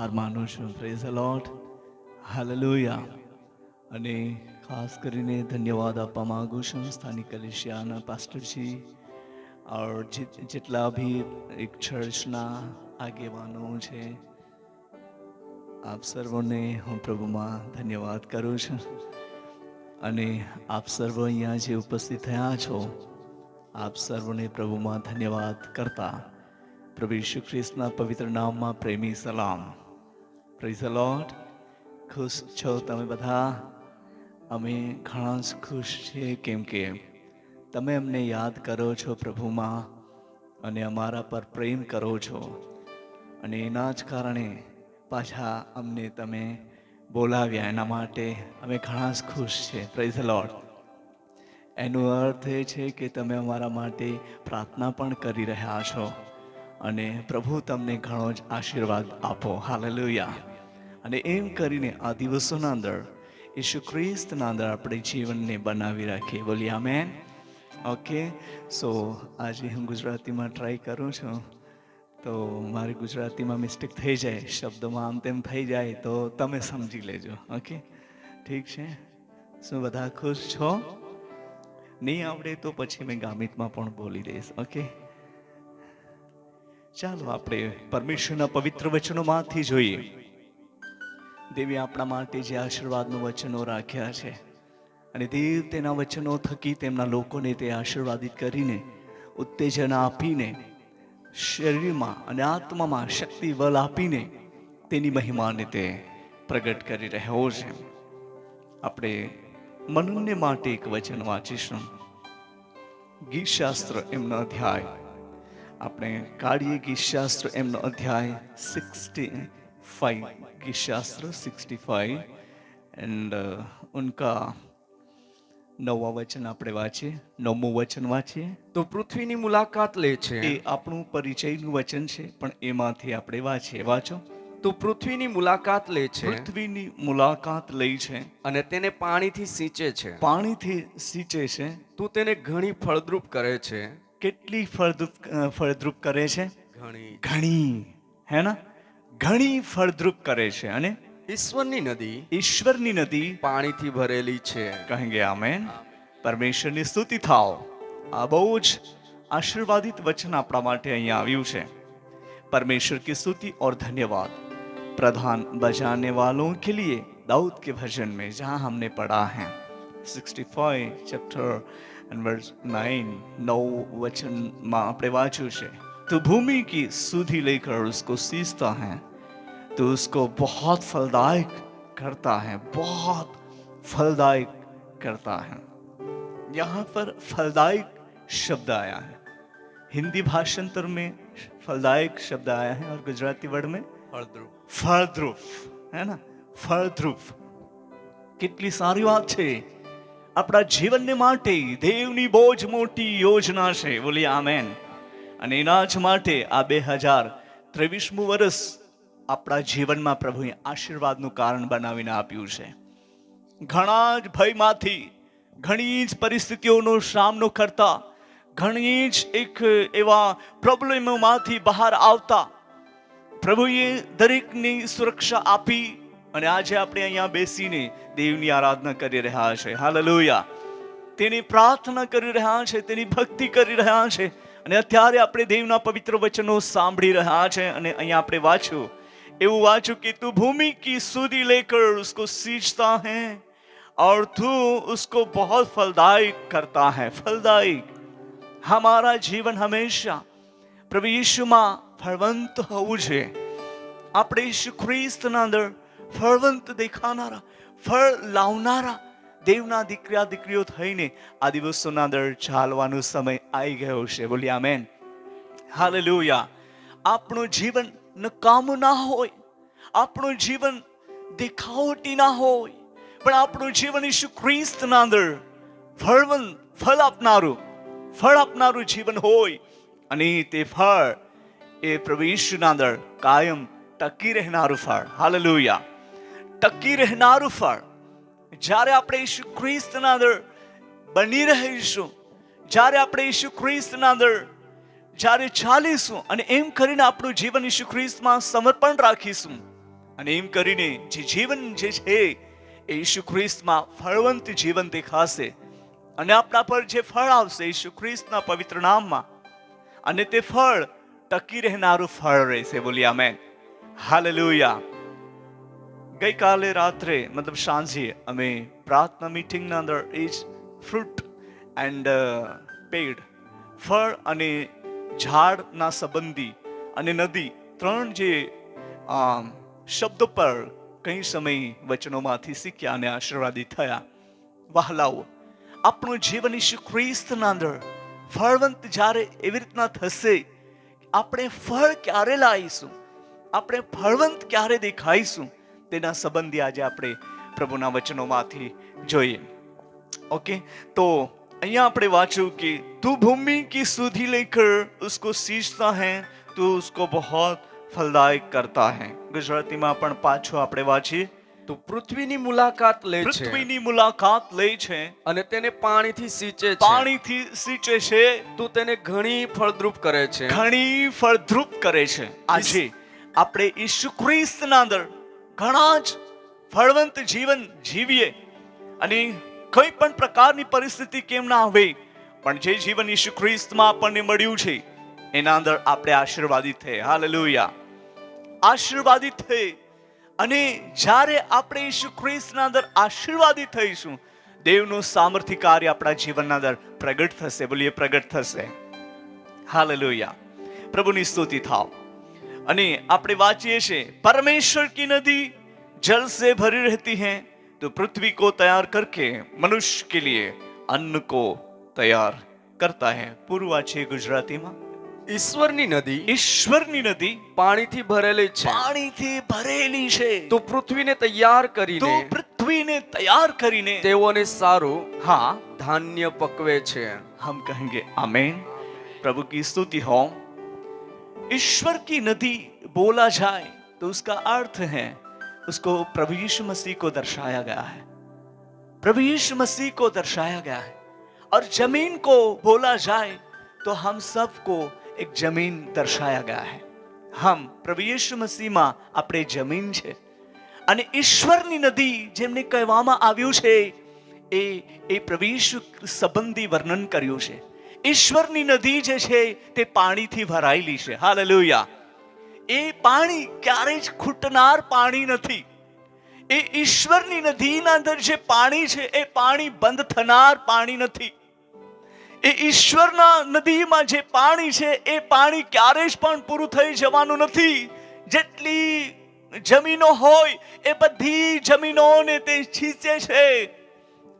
આભાર માનું છું. Praise the lord, hallelujah. અને ખાસ કરીને ધન્યવાદ આપવા માગું છું સ્થાનિક કલેશિયાના પાસ્ટરજી और જેટલા भी એક ચર્ચના આગેવાનો છે, આપ સર્વોને હું પ્રભુમાં ધન્યવાદ કરું છું. અને આપ સર્વ અહીંયા જે ઉપસ્થિત થયા છો, આપ સર્વોને પ્રભુમાં ધન્યવાદ કરતા પ્રભુ ઈસુ ખ્રિસ્તના પવિત્ર નામમાં પ્રેમી સલામ. Praise the lord. ખુશ છો તમે બધા? અમે ઘણા જ ખુશ છીએ, કેમ કે તમે અમને યાદ કરો છો પ્રભુમાં અને અમારા પર પ્રેમ કરો છો. અને એના જ કારણે પાછા અમને તમે બોલાવ્યા, એના માટે અમે ઘણા જ ખુશ છીએ. Praise the lord. એનો અર્થ એ છે કે તમે અમારા માટે પ્રાર્થના પણ કરી રહ્યા છો અને પ્રભુ તમને ઘણો જ આશીર્વાદ આપો. હાલેલુયા. અને એમ કરીને આ દિવસોના અંદર ઈસુ ખ્રિસ્તના અંદર આપણે જીવનને બનાવી રાખીએ. બોલીએ આમેન. ઓકે, સો આજે હું ગુજરાતીમાં ટ્રાય કરું છું, તો મારી ગુજરાતીમાં મિસ્ટેક થઈ જાય, શબ્દોમાં આમ તેમ થઈ જાય તો તમે સમજી લેજો. ઓકે, ઠીક છે? શું બધા ખુશ છો? નહીં આવડે તો પછી મેં ગામિતમાં પણ બોલી દઈશ. ઓકે, ચાલો આપણે પરમેશ્વરના પવિત્ર વચનોમાંથી જોઈએ. દેવી આપણા માટે જે આશીર્વાદનું વચનો રાખ્યા છે અને દેવ તેના વચનો થકી તેમના લોકોને તે આશીર્વાદિત કરીને, ઉત્તેજના આપીને, શરીરમાં અને આત્મામાં શક્તિ બળ આપીને તેની મહિમાને તે પ્રગટ કરી રહ્યો છે. આપણે મનને માટે એક વચન વાંચીશું. ગીતશાસ્ત્ર એમનો અધ્યાય આપણે કાઢીએ. ગીતશાસ્ત્ર એમનો અધ્યાય 65, ગીતશાસ્ત્ર 65 એન્ડ ઉનકા 9વાं વચન આપણે વાંચીએ. 9મું વચન વાંચીએ. તો પૃથ્વીની મુલાકાત લે છે. એ આપણું પરિચયનું વચન છે, પણ એમાંથી આપણે વાંચીએ. વાંચો. તો પૃથ્વીની મુલાકાત લે છે, પૃથ્વીની મુલાકાત લઈ છે અને તેને પાણીથી સિંચે છે. પાણીથી સિંચે છે. તું તેને ઘણી ફળદ્રુપ કરે છે. કેટલી ફળદ્રુપ કરે છે? ઘણી. ઘણી. હે ના? ઘણી ફળદ્રુપ કરે છે. અને ઈશ્વરની નદી ઈશ્વરની નદી પાણીથી ભરેલી છે. કહેંગે આમેન. પરમેશ્વરની સ્તુતિ થાઓ. આ બહુ જ આશીર્વાદિત વચન આપણા માટે અહીંયા આવ્યું છે. परमेश्वर की स्तुति और धन्यवाद. प्रधान बजाने वालों के लिए दाऊद के भजन में जहां हमने पढ़ा है 65 चैप्टर एंड वर्स 9, 9 वचन में આપણે વાંચ્યું છે. तो भूमि की सुधि लेकर उसको सींचता है, तो उसको बहुत फलदायक करता है. बहुत फलदायक करता है. यहाँ पर फलदायक शब्द आया है. हिंदी भाषांतर में फलदायक शब्द आया है और गुजराती वर्ड में ફળદ્રુપ. फलद्रुप. है ना? फलद्रुप. કેટલી સારી વાત છે. આપણા જીવનને માટે દેવની બહુ જ મોટી યોજના છે. બોલીએ આમેન. અને એના જ માટે આ 2023મું વર્ષ આપણા જીવનમાં પ્રભુએ આશીર્વાદનું કારણ બનાવીને આપ્યું છે. ઘણા જ ભયમાંથી, ઘણી જ પરિસ્થિતિઓનો સામનો કરતા, ઘણી જ એક એવા પ્રોબ્લેમોમાંથી બહાર આવતા પ્રભુએ દરેકની સુરક્ષા આપી અને આજે આપણે અહીંયા બેસીને દેવની આરાધના કરી રહ્યા છે. હાલેલુયા. તેની પ્રાર્થના કરી રહ્યા છે, તેની ભક્તિ કરી રહ્યા છે. અને અત્યારે આપણે દેવના પવિત્ર વચનો સાંભળી રહ્યા છે. અને અહીંયા આપણે વાંચ્યું, એવું વાંચ્યું કે તું ભૂમિ કી સુધી લેકર ઉસકો सींचता है और तू उसको बहुत फलदायक करता है. फलदायक. हमारा जीवन हमेशा प्रभु यीशुમાં ફળવંત હોવું છે. આપણે ઈસુ ખ્રિસ્તના અંદર ફળવંત દેખાનારા, ફળ લાવનારા દેવના દીકરા દીકરીઓ થઈને આ દિવસોના અંદર ચાલવાનો સમય આવી ગયો છે. બોલી આમેન. હાલેલુયા. આપણું જીવન નકામું ના હોય, આપણું જીવન દેખાવટી ના હોય, પણ આપણું જીવન ઈસુ ખ્રિસ્તના અંદર ફળવંત, ફળ આપનારું જીવન હોય. અને તે ફળ એ પ્રભુ ઈસુના અંદર કાયમ ટકી રહેનારું ફળ. હાલેલુયા. ટકી રહેનારું ફળ. જ્યારે આપણે ઈસુ ખ્રિસ્તના અંદર બની રહીશું, જ્યારે આપણે ઈસુ ખ્રિસ્તના અંદર જ્યારે ચાલીશું અને એમ કરીને આપણું જીવન ઈસુ ખ્રિસ્તમાં સમર્પણ રાખીશું, અને એમ કરીને જે જીવન જે છે એ ઈસુ ખ્રિસ્તમાં ફળવંત જીવન દેખાશે અને આપણા પર જે ફળ આવશે ઈસુ ખ્રિસ્તના પવિત્ર નામમાં, અને તે ફળ ટકી રહેનારું ફળ રહેશે. બોલી આમેન, હાલેલુયા. ગઈકાલે રાત્રે મતલબ સાંજે અમે પ્રાર્થના મીટિંગના અંદર એ જ ફ્રૂટ એન્ડ પેડ, ફળ અને ઝાડના સંબંધી અને નદી, ત્રણ જે શબ્દો પર કઈ સમય વચનોમાંથી શીખ્યા અને આશીર્વાદિત થયા. વહાલાઓ, આપણું જીવન ઈસુ ખ્રિસ્તના અંદર ફળવંત જ્યારે એવી રીતના થશે, આપણે ફળ ક્યારે લાવીશું, આપણે ફળવંત ક્યારે દેખાઈશું, તેના સંબંધી આજે આપણે પ્રભુના વચનોમાંથી જોઈએ. ઓકે, તો અહીંયા આપણે વાંચ્યું કે તું ભૂમि की सुधि लेकर उसको सींचता है तो उसको बहुत फलदायक करता है. ગુજરાતીમાં પણ પાછો આપણે વાંચીએ તું પૃથ્વીની મુલાકાત લે છે પૃથ્વીની મુલાકાત લે છે અને તેને પાણીથી સિંચે છે. પાણીથી સિંચે છે, તું તેને ઘણી ફળદ્રુપ કરે છે. ઘણી ફળદ્રુપ કરે છે. આજે આપણે ઈસુ ખ્રિસ્તના અંદર ઘણા જ ફળવંત જીવન જીવીએ અને કોઈ પણ પ્રકારની પરિસ્થિતિ કેમ ના આવે, પણ જે જીવન ઈસુ ખ્રિસ્તમાં આપણને મળ્યું છે એના અંદર આપણે આશીર્વાદિત થઈએ. હાલેલુયા, આશીર્વાદિત થઈ. અને જ્યારે આપણે ઈસુ ખ્રિસ્તના અંદર આશીર્વાદિત થઈશું, દેવનું સામર્થ્ય કાર્ય આપણા જીવનના અંદર પ્રગટ થશે. બોલીએ, પ્રગટ થશે. હાલેલુયા, પ્રભુની સ્તુતિ થાવ. અને આપણે વાંચીએ છીએ પરમેશ્વર की नदी जल से भरी रहती है तो पृथ्वी को तैयार करके मनुष्य के लिए अन्न को तैयार करता है. પૂરું વાંચીએ ગુજરાતીમાં. ઈશ્વરની નદી ઈશ્વરની નદી પાણીથી ભરેલી છે, પાણીથી ભરેલી છે, તો પૃથ્વીને તૈયાર તો કરીને પૃથ્વીને તૈયાર કરીને તેઓને સારું हाँ ધાન્ય પકવે છે. हम कहेंगे आमीन. प्रभु की स्तुति हो. ईश्वर की नदी बोला जाए तो उसका अर्थ है, उसको प्रभु यीशु मसीह को दर्शाया गया है. प्रभु यीशु मसीह को दर्शाया गया है. और जमीन को बोला जाए तो हम सबको एक जमीन दर्शाया गया है. हम प्रभु यीशु मसीहમાં આપણે જમીન છે. અને ઈશ્વરની નદી જેમને કહેવામાં આવ્યું છે એ પ્રભુ ઈસુ સંબંધી વર્ણન કર્યું છે. ઈશ્વરની નદી જે છે તે પાણીથી ભરાયેલી છે. હાલેલુયા. એ પાણી ક્યારેય જ ખૂટનાર પાણી નથી. એ ઈશ્વરની નદીના અંદર જે પાણી છે એ પાણી બંધ થનાર પાણી નથી. એ ઈશ્વરના નદીમાં જે પાણી છે એ પાણી ક્યારેય જ પણ પૂરું થઈ જવાનું નથી. જેટલી જમીનો હોય એ બધી જમીનોને તે છીંચે છે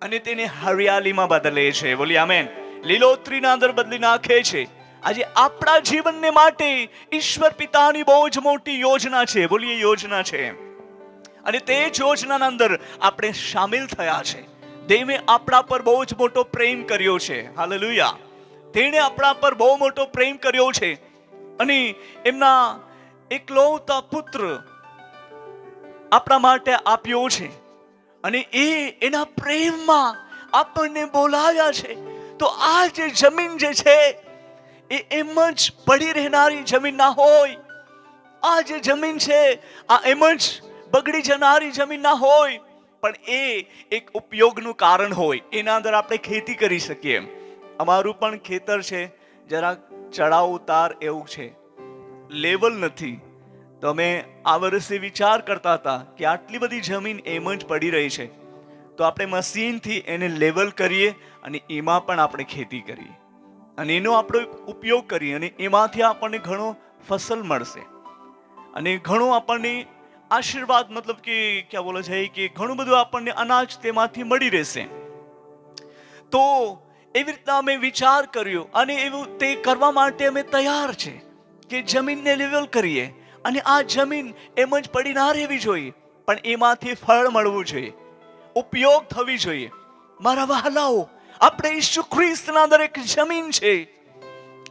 અને તેને હરિયાળીમાં બદલે છે. બોલી આમેન. લીલોતરીના અંદર બદલી નાખે છે. આજે આપણા જીવનને માટે ઈશ્વર પિતાની બહુ જ મોટી યોજના છે. બોલીએ, યોજના છે. અને તે જ યોજનાના અંદર આપણે સામેલ થયા છે. દેવે આપણા પર બહુ જ મોટો પ્રેમ કર્યો છે. હાલેલુયા. તેણે આપણા પર બહુ મોટો પ્રેમ કર્યો છે અને એમના એકલૌતા પુત્ર આપણા માટે આપ્યો છે. અને એના પ્રેમમાં આપણને બોલાવ્યા છે. તો આ જે જમીન જે છે એ એમ જ પડી રહેનારી જમીન ના હોય. આ જે જમીન છે આ એમ જ બગડી જનારી જમીન ના હોય, પણ એ એક ઉપયોગનું કારણ હોય. એના અંદર આપણે ખેતી કરી શકીએ. અમારું પણ ખેતર છે, જરાક ચડાવ ઉતાર એવું છે, લેવલ નથી. તો અમે આ વર્ષે વિચાર કરતા હતા કે આટલી બધી જમીન એમ જ પડી રહી છે તો આપણે મશીનથી એને લેવલ કરીએ અને એમાં પણ આપણે ખેતી કરીએ અને એનો આપણે ઉપયોગ કરીએ અને એમાંથી આપણને ઘણો ફસલ મળશે અને ઘણો આપણને આશીર્વાદ મતલબ કે ક્યાં બોલે છે કે ઘણું બધું આપણને અનાજ તેમાંથી મળી રહેશે. તો એવી રીતના અમે વિચાર કર્યો અને એવું તે કરવા માટે અમે તૈયાર છે કે જમીનને લેવલ કરીએ અને આ જમીન એમ જ પડી ના રહેવી જોઈએ, પણ એમાંથી ફળ મળવું જોઈએ, ઉપયોગ થવી જોઈએ. મારા વહાલાઓ, આપણે ઈસુ ખ્રિસ્તના અંદર એક જમીન છે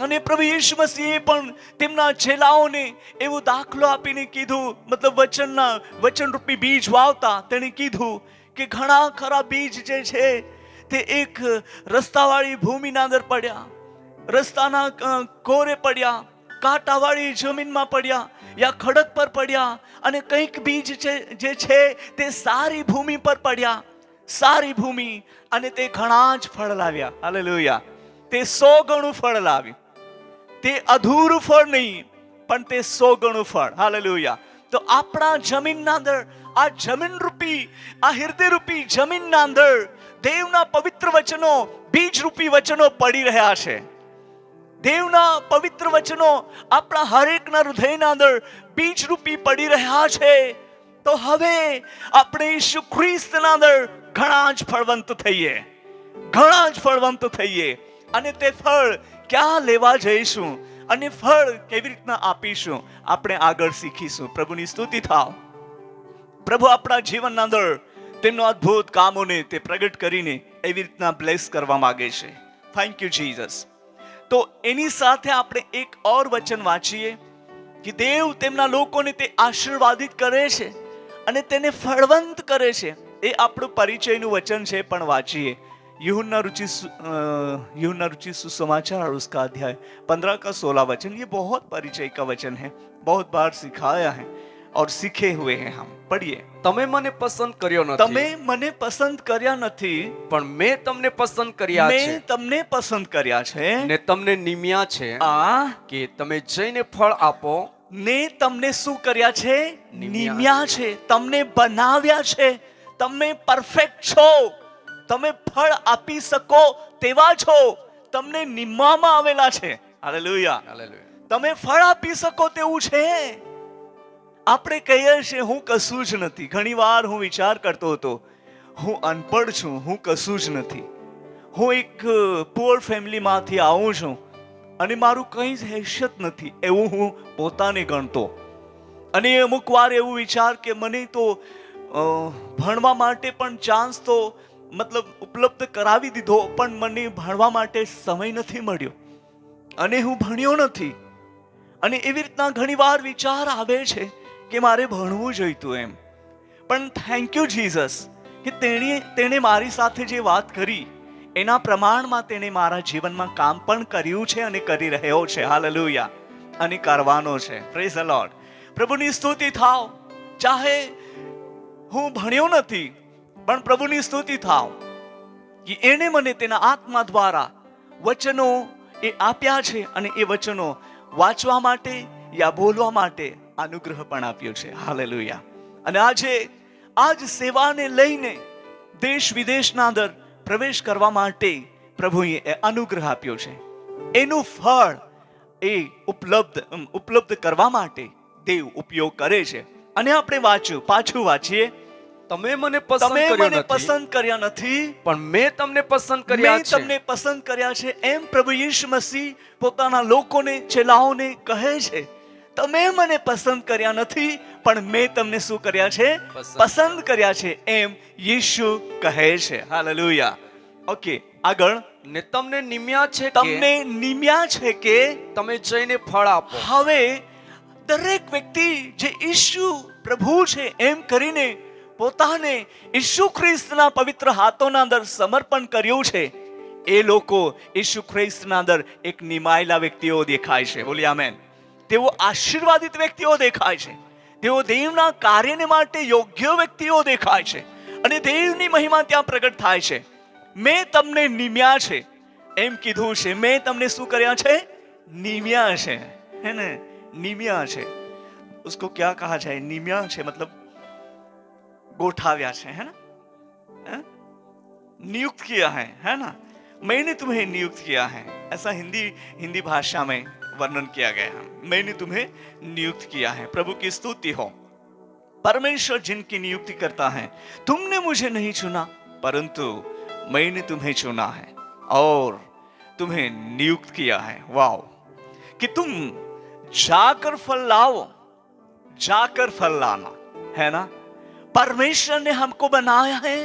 અને પ્રભુ ઈસુ મસીહે પણ તેમના ચેલાઓને એવો દાખલો આપીને કીધું, મતલબ વચનરૂપી બીજ વાવતા તેણે કીધું કે ઘણા ખરા બીજ જે છે તે એક રસ્તાવાળી ભૂમિના અંદર પડ્યા, રસ્તાના કોરે પડ્યા, કાંટાવાળી જમીનમાં પડ્યા, યા ખડક પર પડ્યા અને કંઈક બીજ જે છે તે સારી ભૂમિ પર પડ્યા, સારી ભૂમિ, અને તે ઘણા જ ફળ લાવ્યા. હાલેલુયા. તે 100 ગણું ફળ લાવ્યું. તે અધૂરું ફળ નહીં, પણ તે 100 ગણું ફળ. હાલેલુયા. તો આપણા જમીનના અંદર, આ જમીન રૂપી, આ હૃદય રૂપી જમીનના અંદર દેવના પવિત્ર વચનો, બીજ રૂપી વચનો પડી રહ્યા છે. દેવના પવિત્ર વચનો આપણા હરેકના હૃદયના અંદર બીજ રૂપી પડી રહ્યા છે. તો હવે આપણે ઈસુ ખ્રિસ્તના અંદર ઘણા જ ફળવંત થઈએ, ઘણા જ ફળવંત થઈએ. અને તે ફળ ક્યાં લેવા જઈશું અને ફળ કેવી રીતના આપીશું, આપણે આગળ શીખીશું. પ્રભુની સ્તુતિ થાવ. પ્રભુ આપણા જીવનના અંદર તેમનો અદ્ભુત કામોને તે પ્રગટ કરીને એવી રીતના બ્લેસ કરવા માંગે છે. Thank you Jesus. તો એની સાથે આપણે એક ઓર વચન વાંચીએ કે દેવ તેમના લોકોને તે આશીર્વાદિત કરે છે અને તેને ફળવંત કરે છે. એ આપણું પરિચયનું વચન છે, પણ વાંચીએ यूहन्ना रुचि सुसमाचार उसका अध्याय 15 का 16 वचन. ये बहुत परिचय का वचन है, बहुत बार सिखाया है और सीखे हुए हैं हम. पढ़िए. તમે મને પસંદ કર્યો તમે નથી, મને પસંદ કર્યા નથી, પણ મેં તમને પસંદ કર્યા છે મેં તમને પસંદ કર્યા છે ને તમને નિમ્યા છે કે તમે જઈને ફળ આપો. ને તમને શું કર્યા છે? નિમ્યા નિમ્યા છે. તમને બનાવ્યા છે. તમે પરફેક્ટ છો, તમે ફળ આપી શકો તેવા છો. તમને નિમવામાં આવેલા છે. હાલેલુયા. હાલેલુયા. તમે ફળ આપી શકો તેવું છે. આપણે કહીએ છીએ હું કશું જ નથી. ઘણી વાર હું વિચાર કરતો હતો, હું અનપઢ છું, હું કશું જ નથી. હું એક પુઅર ફેમિલીમાંથી આવું છું અને મારું કંઈ જ હેસિયત નથી, એવું હું પોતાને ગણતો. અને અમુક વાર એવું વિચાર કે મને તો ભણવા માટે પણ ચાન્સ તો મતલબ ઉપલબ્ધ કરાવી દીધો, પણ મને ભણવા માટે સમય નથી મળ્યો અને હું ભણ્યો નથી. અને એવી રીતના ઘણી વાર વિચાર આવે છે કે મારે ભણવું જોઈતું એમ. પણ થેન્ક યુ જીસસ કે તેણે મારી સાથે જે વાત કરી એના પ્રમાણમાં તેણે મારા જીવનમાં કામ પણ કર્યું છે અને કરી રહ્યો છે. હાલેલુયા. અને કરવાનો છે. Praise the lord. પ્રભુની સ્તુતિ થાવ. ચાહે હું ભણ્યો નથી, પણ પ્રભુની સ્તુતિ થાવ કે એણે મને તેના આત્મા દ્વારા વચનો એ આપ્યા છે અને એ વચનો વાંચવા માટે યા બોલવા માટે અનુગ્રહ પણ આપ્યો છે. હાલેલુયા. અને આજ સેવાને લઈને દેશ વિદેશના અંદર પ્રવેશ કરવા માટે પ્રભુએ એ અનુગ્રહ આપ્યો છે. એનું ફળ એ ઉપલબ્ધ કરવા માટે દેવ ઉપયોગ કરે છે. અને આપણે પાછું વાંચીએ. તમે મને પસંદ કર્યા નથી, પણ મેં તમને પસંદ કર્યા મેં છે. તમને પસંદ કર્યા છે. એમ પ્રભુ યીશુ મસીહ પોતાના લોકોને, ચેલાઓને કહે છે, તમે મને પસંદ કર્યા નથી, પણ મેં તમને શું કર્યા છે? પસંદ કર્યા છે. એમ યીશુ કહે છે. હાલેલુયા. ઓકે, આગળ. ને તમને નિમ્યા છે તમને નિમ્યા છે કે તમે જઈને ફળ આપો. હવે દરેક વ્યક્તિ જે ઈસુ પ્રભુ છે એમ કરીને પોતાને ઈસુ ખ્રિસ્તના પવિત્ર હાથોના અંદર સમર્પણ કર્યું છે, એ લોકો ઈસુ ખ્રિસ્તના અંદર એક નિમાયેલા વ્યક્તિઓ દેખાય છે. બોલી આમેન. તેઓ આશીર્વાદિત વ્યક્તિઓ દેખાય છે. તેઓ દેવના કાર્યને માટે યોગ્ય વ્યક્તિઓ દેખાય છે અને દેવની મહિમા ત્યાં પ્રગટ થાય છે. મેં તમને નિમ્યા છે એમ કીધું છે. મેં તમને શું કર્યા છે? નિમ્યા છે. હે ને? નિમ્યા છે. उसको क्या कहा जाए? निम्या છે मतलब गोठाव्या છે, है ना? नियुक्त किया है ना? मैंने तुम्हें नियुक्त किया है, ऐसा हिंदी भाषा में वर्णन किया गया है. मैंने तुम्हें नियुक्त किया है. प्रभु की स्तुति हो. परमेश्वर जिनकी नियुक्ति करता है, तुमने मुझे नहीं चुना परंतु मैंने तुम्हें चुना है और तुम्हें नियुक्त किया है. वाओ. कि तुम जाकर फल लाओ, जाकर फल लाना, है ना? परमेश्वर ने हमको बनाया है,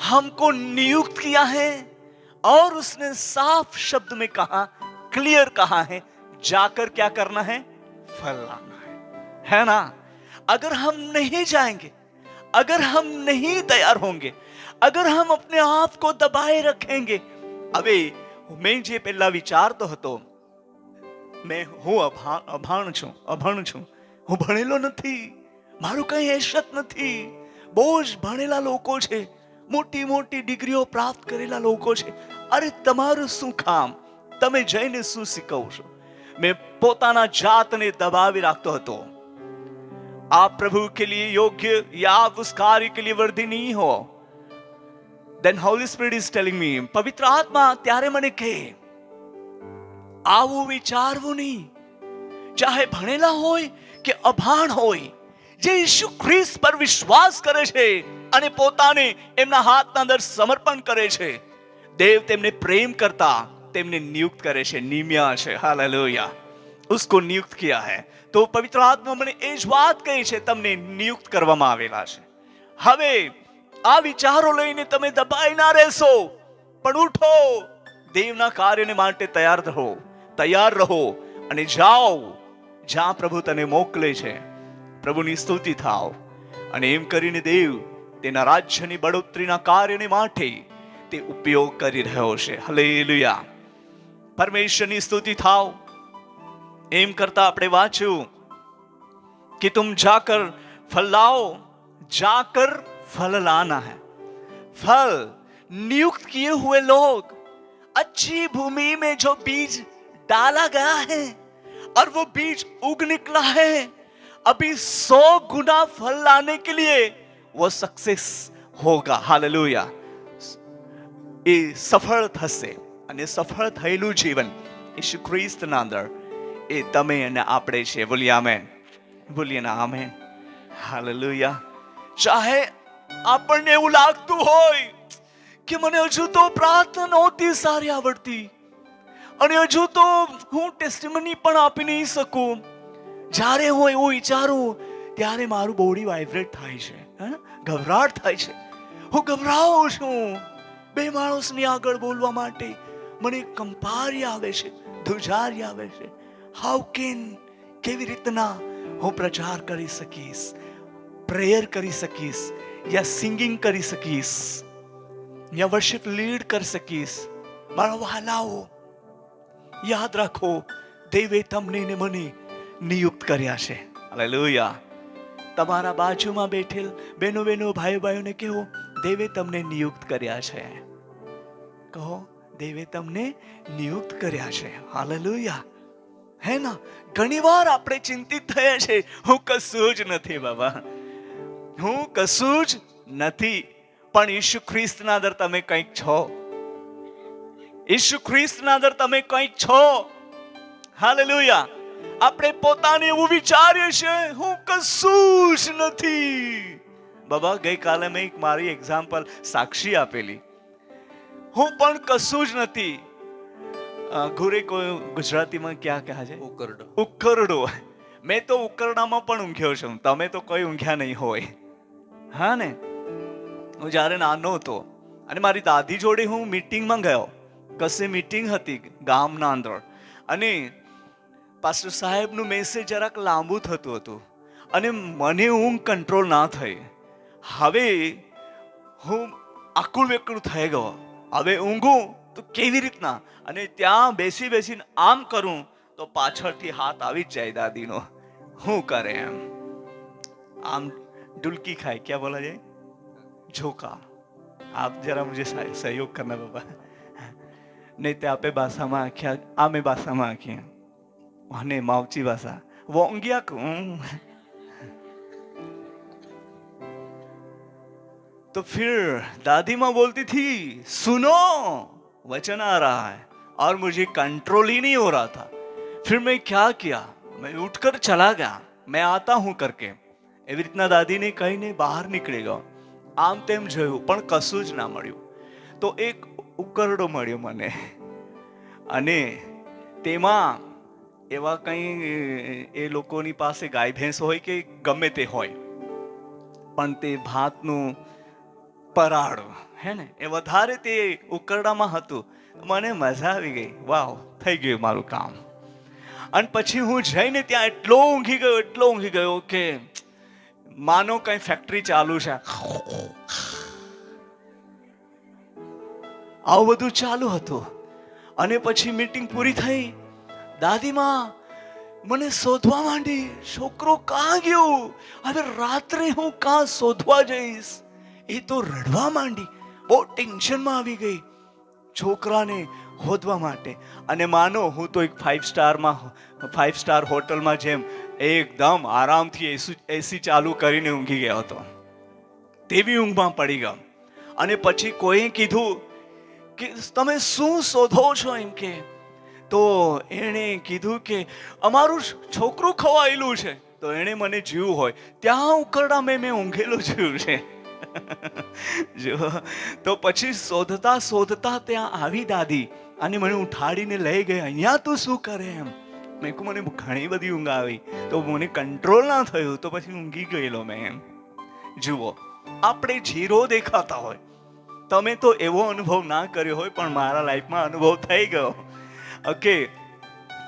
हमको नियुक्त किया है और उसने साफ शब्द में कहा, क्लियर कहा है, जाकर क्या करना है? फल लाना है ना? अगर हम नहीं जाएंगे, अगर हम नहीं तैयार होंगे, अगर हम अपने आप को दबाए रखेंगे. હવે મેં જે પહેલા વિચારતો હતો હું અભણ છું, હું ભણેલો નથી, મારું કઈ હેસિયત નથી. બહુ જ ભણેલા લોકો છે, મોટી મોટી ડિગ્રીઓ પ્રાપ્ત કરેલા લોકો છે. અરે તમારું શું કામ? તમે જઈને શું શીખવશો? મેં પોતાના જાતને દબાવી રાખતો હતો. आप प्रभु के लिए योग्य या आप उस कार्य के लिए वर्दी नहीं हो. Then Holy Spirit is telling me, પવિત્ર આત્મા ત્યારે મને કહે, આવું વિચારવું નહીં. ચાહે ભણેલા હોય કે અભાણ હોય, જે ઈસુ ખ્રિસ્ત પર વિશ્વાસ કરે છે અને પોતાને એમના હાથના અંદર સમર્પણ કરે છે, દેવ તેમને પ્રેમ કરતા તેમને નિયુક્ત કરે છે. નિમ્યા છે. હાલેલુયા. उसको नियुक्त किया है. तो पवित्र आत्मा મને એ જ વાત કહી છે, તમને નિયુક્ત કરવામાં આવેલા છે. હવે આ વિચારો લઈને તમે દબાઈ ના રહેશો, પણ ઉઠો, દેવના કાર્યને માટે તૈયાર રહો અને જાઓ જ્યાં પ્રભુ તને મોકલે છે. પ્રભુની સ્તુતિ થાવ અને એમ કરીને દેવ તેના રાજ્યની બઢોતરીના કાર્યને માટે તે ઉપયોગ કરી રહ્યો છે. હાલેલુયા. પરમેશ્વરની સ્તુતિ થાવ. एम करता अपने वाचू कि तुम जाकर फल लाओ, जाकर फल लाना है. फल नियुक्त किए हुए लोग, अच्छी भूमि में जो बीज डाला गया है और वो बीज उग निकला है, अभी 100 गुना फल लाने के लिए वो सक्सेस होगा. हालेलुया. એ સફળ થશે અને સફળ થયેલું જીવન ઈસુ ખ્રિસ્તના અંદર એ તમે અને આપણે છે. બોલીએ આમેન. બોલીએ ના આમેન. હાલેલુયા. ચાહે આપણને એવું લાગતું હોય કે મને હજુ તો પ્રાર્થના નહોતી સારી આવડતી અને હજુ તો હું ટેસ્ટિમની પણ આપી નહીં શકું, જ્યારે હું એવું વિચારું ત્યારે મારું બોડી વાઇબ્રેટ થાય છે, ગભરાટ થાય છે. હું ગભરાઉં છું બે માણસની આગળ બોલવા માટે. મને કંપારી આવે છે, ધ્રુજારી આવે છે. હાઉ કેન, કેવી રીતના હું પ્રચાર કરી શકીશ, પ્રેયર કરી શકીશ, યા સિંગિંગ કરી શકીશ, યા વર્શિપ લીડ કરી શકીશ. મારા વહાલાઓ, યાદ રાખો, દેવે તમને ને મને નિયુક્ત કર્યા છે. હાલેલુયા. તમારા બાજુમાં બેઠેલ બહેનો ભાઈઓને કહો, દેવે તમને નિયુક્ત કર્યા છે. કહો, દેવે તમને નિયુક્ત કર્યા છે. હાલેલુયા. હે ના? ઘણી વાર આપણે ચિંતિત થયા છે, હું કશું જ નથી બાબા, હું કશું જ નથી. પણ ઈસુ ખ્રિસ્તના અંદર તમે કંઈક છો. ઈસુ ખ્રિસ્તના અંદર તમે કંઈક છો. હાલેલુયા. આપણે પોતાને એવું વિચારીએ છે, હું કશું જ નથી. બાબા ગઈકાલે મેં એક મારી એક્ઝામ્પલ સાક્ષી આપેલી, હું પણ કશું જ નથી. ઘોરે કોઈ ગુજરાતીમાં ક્યાં કહે છે? ઉકરડો. મેં તો ઉકરડામાં પણ ઊંઘ્યો છું, તમે તો કોઈ ઊંઘ્યા નહીં હોય. હા ને? હું જ્યારે નાનો હતો અને મારી દાદી જોડે હું મીટિંગમાં ગયો. કશે મીટિંગ હતી ગામના અંદર અને પાસ્ટર સાહેબનું મેસેજ જરાક લાંબુ થતું હતું અને મને ઊંઘ કંટ્રોલ ના થઈ. હવે હું આકુળ વેકુળ થઈ ગયો. હવે ઊંઘું તો કેવી રીતના? અને ત્યાં બેસીને આમ કરું તો પાછળથી હાથ આવી જ જાય દાદીનો. શું કરે એમ? આમ डुलकी खाए, क्या बोला जाए? झोंका. आप जरा मुझे सहयोग करना बाबा. नहीं तो आपे भाषा में आख्या, आमे भाषा में आखी અને માવચી ભાષા વોંગ્યા तो फिर दादी माँ बोलती थी, सुनो वचन आ रहा है, और मुझे कंट्रोल ही नहीं हो रहा था. फिर मैं क्या किया, मैं उठकर चला गया, मैं आता हूं करके. એવી રીતના દાદીને કહીને બહાર નીકળી ગયો. આમ તેમ જોયું પણ કશું જ ના મળ્યું. તો એક ઉકરડો મળ્યો મને અને તેમાં એવા કંઈ એ લોકોની પાસે ગાય ભેંસ હોય કે ગમે તે હોય, પણ તે ભાતનું પરાળ હે ને એ વધારે તે ઉકરડામાં હતું. મને મજા આવી ગઈ, વાવ, થઈ ગયું મારું કામ. અને પછી હું જઈને ત્યાં એટલો ઊંઘી ગયો કે માનો કઈ ફેક્ટરી ચાલુ છે, આવું બધું ચાલુ હતું. અને પછી મીટિંગ પૂરી થઈ, દાદીમાં મને શોધવા માંડી, છોકરો કાં ગયો, હવે રાત્રે હું કાં શોધવા જઈશ. એ તો રડવા માંડી, બહુ ટેન્શનમાં આવી ગઈ છોકરાને શોધવા માટે. અને માનો હું તો એક 5 સ્ટાર હોટલમાં જેમ એકદમ આરામથી એસી ચાલુ કરીને ઊંઘી ગયો હતો. તેવી ઊંઘમાં પડી ગયો. અને પછી કોઈએ કીધું કે તમે શું શોધો છો એમ કે. તો એણે કીધું કે અમારું છોકરું ખવાયેલું છે. તો એણે મને જોયું હોય ત્યાં ઉકરડા મેં ઊંઘેલો જોયું છે. જો તો પછી શોધતા શોધતા ત્યાં આવી દાદી અને મને ઉઠાડીને લઈ ગઈ. અહીંયા તું શું કરે એમ. મેં કહું મને ઘણી બધી ઊંઘ આવી, તો મને કંટ્રોલ ના થયું, તો પછી ઊંઘી ગયેલો મેં એમ. જુઓ, આપણે ઝીરો દેખાતા હોય, તમે તો એવો અનુભવ ના કર્યો હોય, પણ મારા લાઈફમાં અનુભવ થઈ ગયો. ઓકે,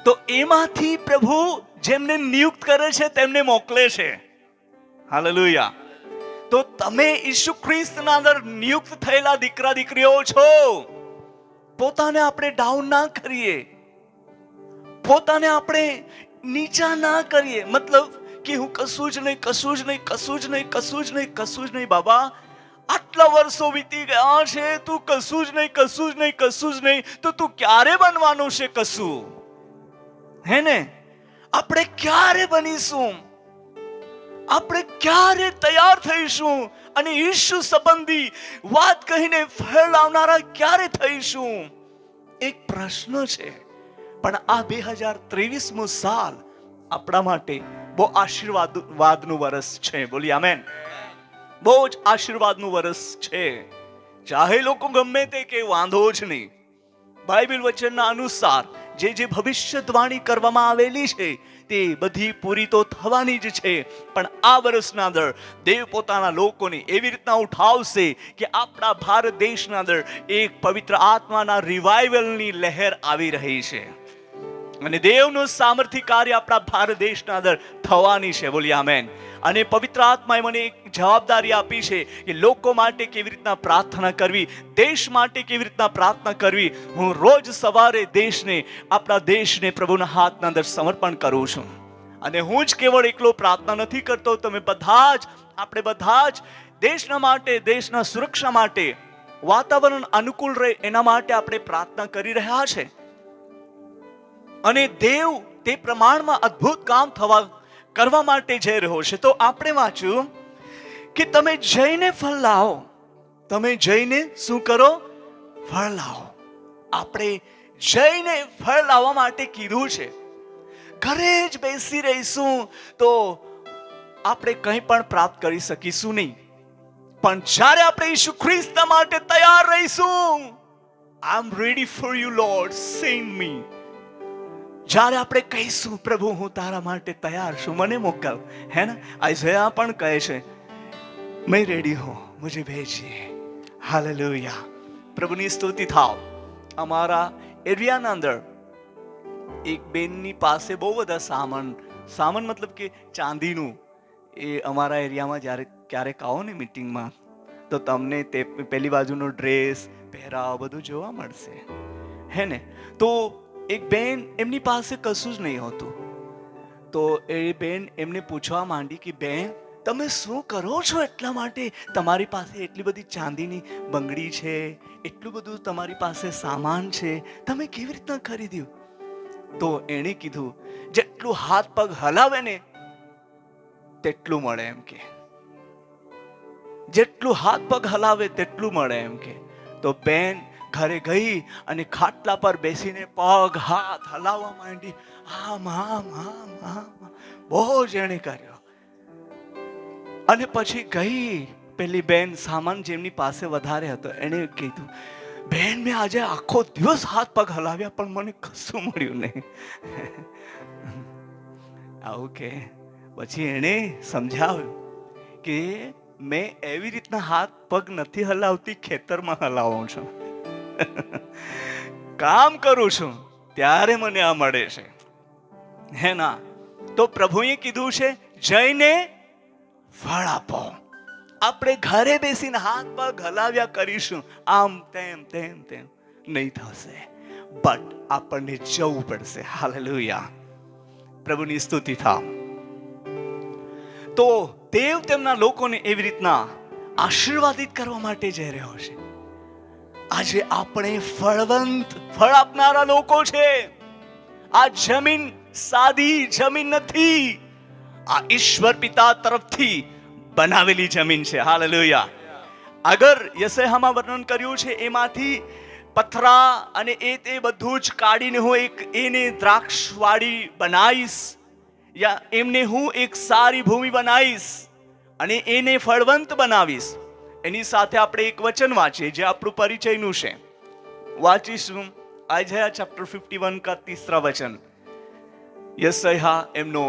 તો એમાંથી પ્રભુ જેમને નિયુક્ત કરે છે તેમને મોકલે છે. હાલેલુયા. તો તમે ઈસુ ખ્રિસ્તના અંદર નિયુક્ત થયેલા દીકરા દીકરીઓ છો. પોતાને આપણે ડાઉન ના કરીએ, પોતાને આપણે નીચા ના કરીએ. મતલબ કે હું કશું જ નહીં, કશું જ નહીં, કશું જ નહીં, કશું જ નહીં, કશું જ નહીં. બાબા, આટલા વર્ષો વીતી ગયા છે, તું કશું જ નહીં, કશું જ નહીં, કશું જ નહીં, તો તું ક્યારે બનવાનું છે કશું? હે ને? આપણે ક્યારે બનીશું? આપણે ક્યારે તૈયાર થઈશું? અને ઈસુ સંબંધી વાત કહીને ફળ લાવનારા ક્યારે થઈશું? એક પ્રશ્ન છે. પણ આ 2023મું સાલ આપણા માટે બહુ આશીર્વાદનું વર્ષ છે. બોલી આમેન. બહુ જ આશીર્વાદનું વર્ષ છે. ચાહે લોકો ગમે તે કે વાંધો જ નહીં. બાઇબલ વચનના અનુસાર જે ભવિષ્યવાણી કરવામાં આવેલી છે તે બધી પૂરી તો થવાની જ છે. પણ આ વર્ષના અંદર દેવ પોતાના લોકોને એવી રીતના ઉઠાવશે કે આપણા ભારત દેશના અંદર એક પવિત્ર આત્માના રિવાઇવલની લહેર આવી રહી છે. અને દેવનું સામર્થ્ય કાર્ય આપણા ભારત દેશના અંદર થવાની છે. બોલી આમેન. અને પવિત્ર આત્માએ મને એક જવાબદારી આપી છે કે લોકો માટે કેવી રીતના પ્રાર્થના કરવી, દેશ માટે કેવી રીતના પ્રાર્થના કરવી. હું રોજ સવારે આપણા દેશને પ્રભુના હાથના અંદર સમર્પણ કરું છું. અને હું જ કેવળ એકલો પ્રાર્થના નથી કરતો, આપણે બધા જ દેશના માટે, દેશના સુરક્ષા માટે, વાતાવરણ અનુકૂળ રહે એના માટે આપણે પ્રાર્થના કરી રહ્યા છે. અને દેવ તે પ્રમાણમાં અદ્ભુત કામ કરવા માટે જઈ રહ્યો છે. તો આપણે વાંચ્યું કે તમે જઈને ફળ લાવો. તમે જઈને શું કરો? ફળ લાવો. આપણે જઈને ફળ લાવવા માટે કીધું છે. ઘરે જ બેસી રહીશું તો આપણે કંઈ પણ પ્રાપ્ત કરી શકીશું નહીં. પણ જ્યારે આપણે ઈસુ ખ્રિસ્ત માટે તૈયાર રહીશું, I am ready for you Lord, send me. જ્યારે આપણે કહીશું પ્રભુ હું તારા માટે તૈયાર છું, મને મોકલ. હે ને? આઈઝાયા પણ કહે છે मैं रेडी हूं, मुझे भेजिए. हालेलुया. પ્રભુની સ્તુતિ થાવ. અમારા એરિયાના અંદર એક બેનની પાસે બહુ બધા સામાન મતલબ કે ચાંદીનું, એ અમારા એરિયામાં જ્યારે ક્યારેક આવો ને મીટિંગમાં તો તમને તે પેલી બાજુનો ડ્રેસ પહેરાવ બધું જોવા મળશે. હે ને? તો એક બેન, એમની પાસે કશું જ નહીં હોતું. તો એ બેન એમને પૂછવા માંડી કે બેન તમે શું કરો છો એટલા માટે તમારી પાસે એટલી બધી ચાંદીની બંગડી છે, એટલું બધું તમારી પાસે સામાન છે, તમે કેવી રીતના ખરીદ્યું? તો એણે કીધું જેટલું હાથ પગ હલાવે ને તેટલું મળે એમ કે. જેટલું હાથ પગ હલાવે તેટલું મળે એમ કે. તો બેન ઘરે ગઈ અને ખાટલા પર બેસીને પગ હાથ હલાવવા માંડી. આમ આમ આમ આમ બહુ જ એણે કર્યો. અને પછી ગઈ પેલી બેન, સામાન જેમની પાસે વધારે હતો, એણે કીધું બેન મેં આજે આખો દિવસ હાથ પગ હલાવ્યા પણ મને કશું મળ્યું નહીં. આવું કે પછી એણે સમજાવ્યું કે મેં એવી રીતના હાથ પગ નથી હલાવતી, ખેતરમાં હલાવું છું. કામ કરું છું ત્યારે મને આ મળે છે. હે ના? તો પ્રભુએ કીધું છે જઈને ફળ આપો. આપણે ઘરે બેસીને હાથ પગ હલાવ્યા કરીશું આમ તેમ તેમ તેમ નહીં થશે. બટ આપણને જવું પડશે. હાલેલુયા, પ્રભુની સ્તુતિ થાવ. તો દેવ તેમના લોકોને એવી રીતના આશીર્વાદિત કરવા માટે જઈ રહ્યો છે. આજે આપણે ફળ આપનારા લોકો છે. આ જમીન સાદી જમીન નથી, આ ઈશ્વર પિતા તરફથી બનાવેલી જમીન છે. હાલેલુયા. અગર યશયામાં વર્ણન કર્યું છે એમાંથી પથરા અને તે બધું જ કાઢીને હું એને દ્રાક્ષવાડી બનાવીશ, યા એમને હું એક સારી ભૂમિ બનાવીશ અને એને ફળવંત બનાવીશ. એની સાથે આપણે એક વચન વાંચીએ જે આપણું પરિચયનું છે. વાંચીશું આઇઝાયા ચેપ્ટર 51 का 3 વચન. યશયા એમનો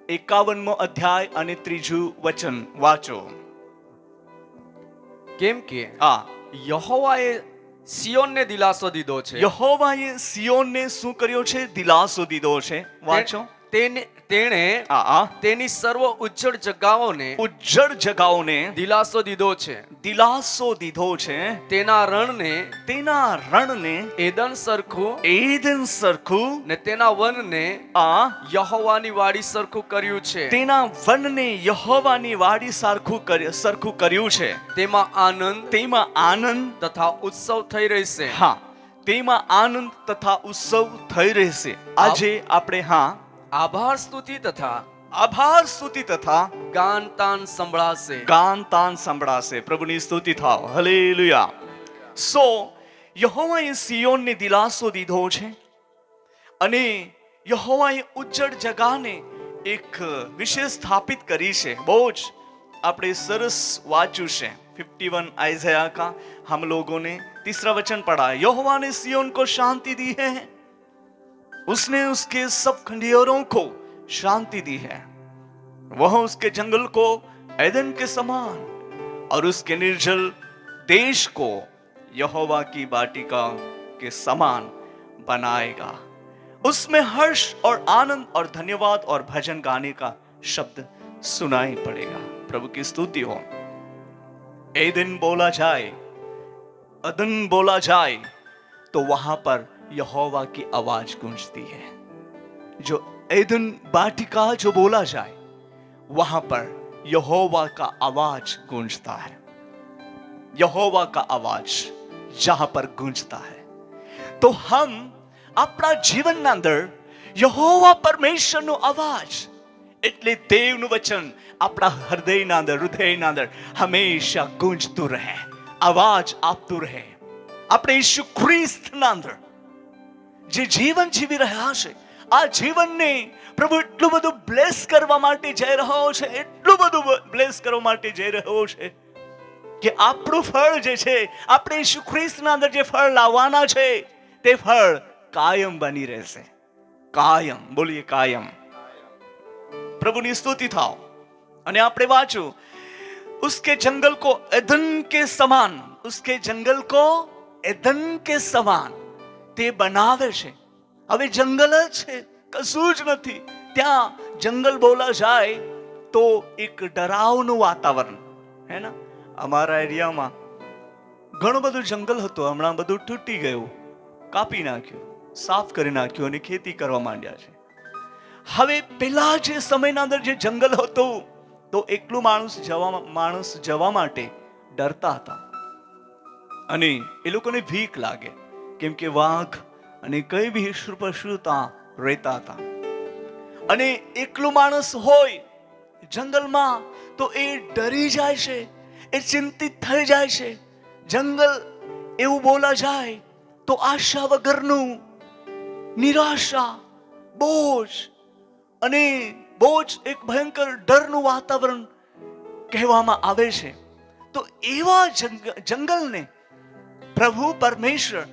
51મો અધ્યાય અને 3 વચન વાંચો. કેમ કે આ યહોવાએ સિયોનને દિલાસો દીધો છે. યહોવાએ સિયોનને શું કર્યો છે? દિલાસો દીધો છે. વાંચો. તેણે તેની સર્વ ઉજ્જડ જગાઓને દિલાસો દીધો છે. દિલાસો દીધો છે. તેના રણને એદન સરખું ને તેના વનને યહોવાની વાડી સરખું કર્યું છે. તેના વનને યહોવાની વાડી સરખું કર્યું છે. તેમાં આનંદ તથા ઉત્સવ થઈ રહેશે. હા, તેમાં આનંદ તથા ઉત્સવ થઈ રહેશે. આજે આપણે આભાર સ્તુતિ તથા ગાન તાન સંભળાશે. પ્રભુની સ્તુતિ થાવ. હાલેલુયા. સો યહોવાએ સિયોનને દિલાસો દીધો છે અને યહોવાએ ઉજ્જડ જગાને એક વિશેષ સ્થાપિત કરી છે. બહુ જ આપણે સરસ વાંચ્યું છે. 51 आइज़ाया का हम लोगों ने 3 वचन पढ़ा. यहोवा ने सियोन को शांति दी है, उसने उसके सब खंडियोरों को शांति दी है. वह उसके जंगल को एदन के समान और उसके निर्जल देश को यहोवा की वाटिका के समान बनाएगा. उसमें हर्ष और आनंद और धन्यवाद और भजन गाने का शब्द सुनाई पड़ेगा. प्रभु की स्तुति हो. एदन बोला जाए, अदन बोला जाए तो वहां पर यहोवा की आवाज गूंजती है. जो एदन वाटिका जो बोला जाए वहां पर यहोवा का आवाज गूंजता है. यहोवा का आवाज जहां पर गूंजता है तो हम अपना जीवन ना अंदर यहोवा परमेश्वर नो आवाज એટલે દેવનું વચન આપણા હૃદયના અંદર હંમેશા ગૂંજતું રહે, આવાજ આપતું રહે. આપણે ઈસુ ખ્રિસ્તના અંદર જે જીવન જીવી રહ્યા છે આ જીવનને પ્રભુ એટલું બધું બ્લેસ કરવા માટે જઈ રહ્યો છે, એટલું બધું બ્લેસ કરવા માટે જઈ રહ્યો છે કે આપણું ફળ જે છે, આપણે ઈસુ ખ્રિસ્તના અંદર જે ફળ લાવવાના છે તે ફળ કાયમ બની રહેશે. કાયમ, બોલીએ કાયમ. પ્રભુની સ્તુતિ થાવ. અને આપણે વાંચો, उसके जंगल को एदन के समान, उसके जंगल को एदन के समान તે બનાવે છે. હવે જંગલ જ છે, કશું જ નથી. ત્યાં જંગલ બોલા જાય તો એક ડરાવનું વાતાવરણ હે ને. અમારા એરિયામાં ઘણું બધું જંગલ હતું, હમણાં બધું તૂટી ગયું, કાપી નાખ્યું, સાફ કરી નાખ્યું અને ખેતી કરવા માંડ્યા છે. હવે પેલા જે સમયના અંદર જે જંગલ હતું તો એકલું માણસ જવા માટે ડરતા હતા અને એ લોકોને ભીખ લાગે, કેમ કે વાઘ અને કઈ બી હિંસ્ર પશુ ત્યાં રહેતા હતા. અને એકલું માણસ હોય જંગલમાં તો એ ડરી જાય છે, એ ચિંતિત થઈ જાય છે. જંગલ એવું બોલા જાય તો આશા વગરનું, નિરાશા, બોજ અને બોજ એક ભયંકર ડરનું વાતાવરણ કહેવામાં આવે છે. તો એવા જંગલને પ્રભુ પરમેશ્વર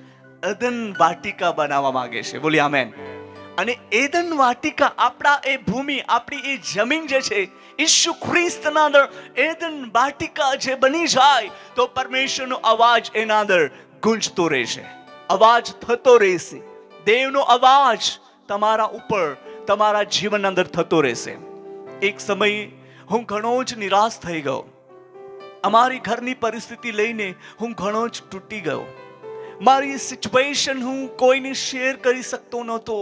એદન વાટિકા બનાવવા માંગે છે. બોલી આમેન. અને એદન વાટિકા આપણા એ ભૂમિ, આપણી એ જમીન જે છે, ઈસુ ખ્રિસ્તના અંદર એદન વાટિકા જે બની જાય તો પરમેશ્વરનો અવાજ એના અંદર ગુંજતો રહેશે, અવાજ થતો રહેશે. દેવનો અવાજ તમારા ઉપર, તમારા જીવન અંદર થતો રહેશે. એક સમય હું ઘણો જ નિરાશ થઈ ગયો. અમારી ઘરની પરિસ્થિતિ લઈને હું ઘણો જ તૂટી ગયો. મારી સિચ્યુએશન હું કોઈને શેર કરી શકતો નહોતો,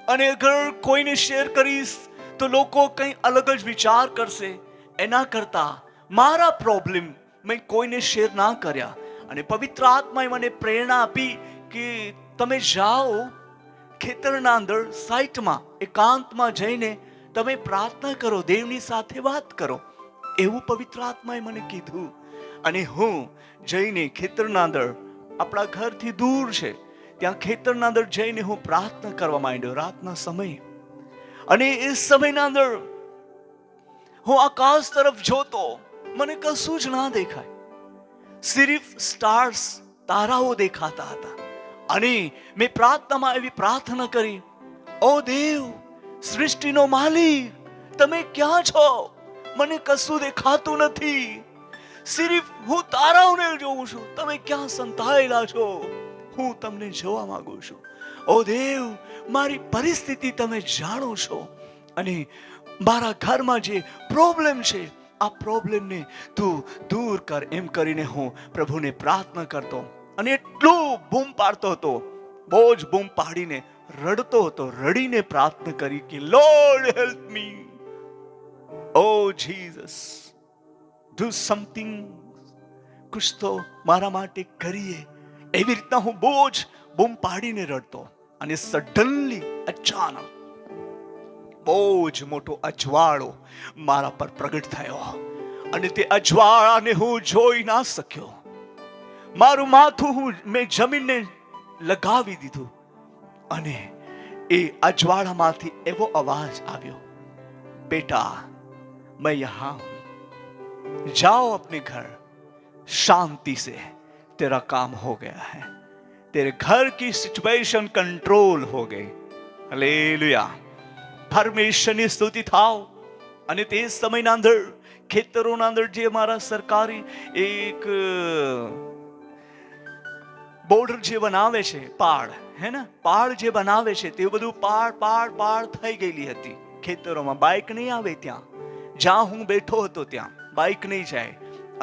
અને અગર કોઈને શેર કરીશ તો લોકો કંઈ અલગ જ વિચાર કરશે. એના કરતા મારા પ્રોબ્લેમ મેં કોઈને શેર ના કર્યા, અને પવિત્ર આત્માએ મને પ્રેરણા આપી કે તમે જાઓ ખેતરના અંદર સાઈટમાં એકાંતમાં જઈને તમે પ્રાર્થના કરો, દેવની સાથે વાત કરો. એવું પવિત્ર આત્માએ મને કીધું, અને હું જઈને ખેતરના અંદર, આપણા ઘરથી દૂર છે ત્યાં ખેતરના અંદર જઈને હું પ્રાર્થના કરવા માંડ્યો રાતના સમયે. અને એ સમયના અંદર હું આકાશ તરફ જોતો, મને કશું જ ના દેખાય, સિર્ફ સ્ટાર્સ, તારાઓ દેખાતા હતા. અને મેં પ્રાર્થનામાં એવી પ્રાર્થના કરી, ઓ દેવ, સૃષ્ટિનો માલિક, તમે ક્યાં છો? મને કશું દેખાતું નથી, સિર્ફ હું તારાઓને જોઉં છું. તમે ક્યાં સંતાયેલા છો? હું તમને જોવા માંગુ છું. ઓ દેવ, મારી પરિસ્થિતિ તમે જાણો છો, અને મારા ઘરમાં જે પ્રોબ્લેમ છે આ પ્રોબ્લેમને તું દૂર કર. એમ કરીને હું પ્રભુને પ્રાર્થના કરતો, અને એટલું બૂમ પાડતો હતો, બહુ જ બૂમ પાડીને રડતો હતો, રડીને પ્રાર્થના કરી કે lord help me, oh Jesus, do something, કુછ તો મારા માટે કરીએ. એવી રીતના હું બહુ જ બૂમ પાડીને રડતો. અને સડનલી અચાનક બહુ જ મોટો અજવાળો મારા પર પ્રગટ થયો, અને તે અજવાળાને હું જોઈ ના શક્યો. મારું માથું મેં જમીનને લગાવી દીધું, અને એ અજવાળામાંથી એવો અવાજ આવ્યો, બેટા मैं यहाँ हूं, जाओ अपने घर, शांति से, तेरा काम हो गया है, तेरे घर की सिचुएशन कंट्रोल हो गई. हालेलुया, પરમેશ્વરની સ્તુતિ થાવ. અને તે સમયના અંદર ખેતરોના અંદર જે મારા સરકારી એક બોર્ડર જે બનાવે છે, પાડ હે ને, પાડ જે બનાવે છે તે બધું પાડ થઈ ગયેલી હતી ખેતરોમાં. બાઇક નહીં આવે ત્યાં, જ્યાં હું બેઠો હતો ત્યાં બાઇક નહીં જાય,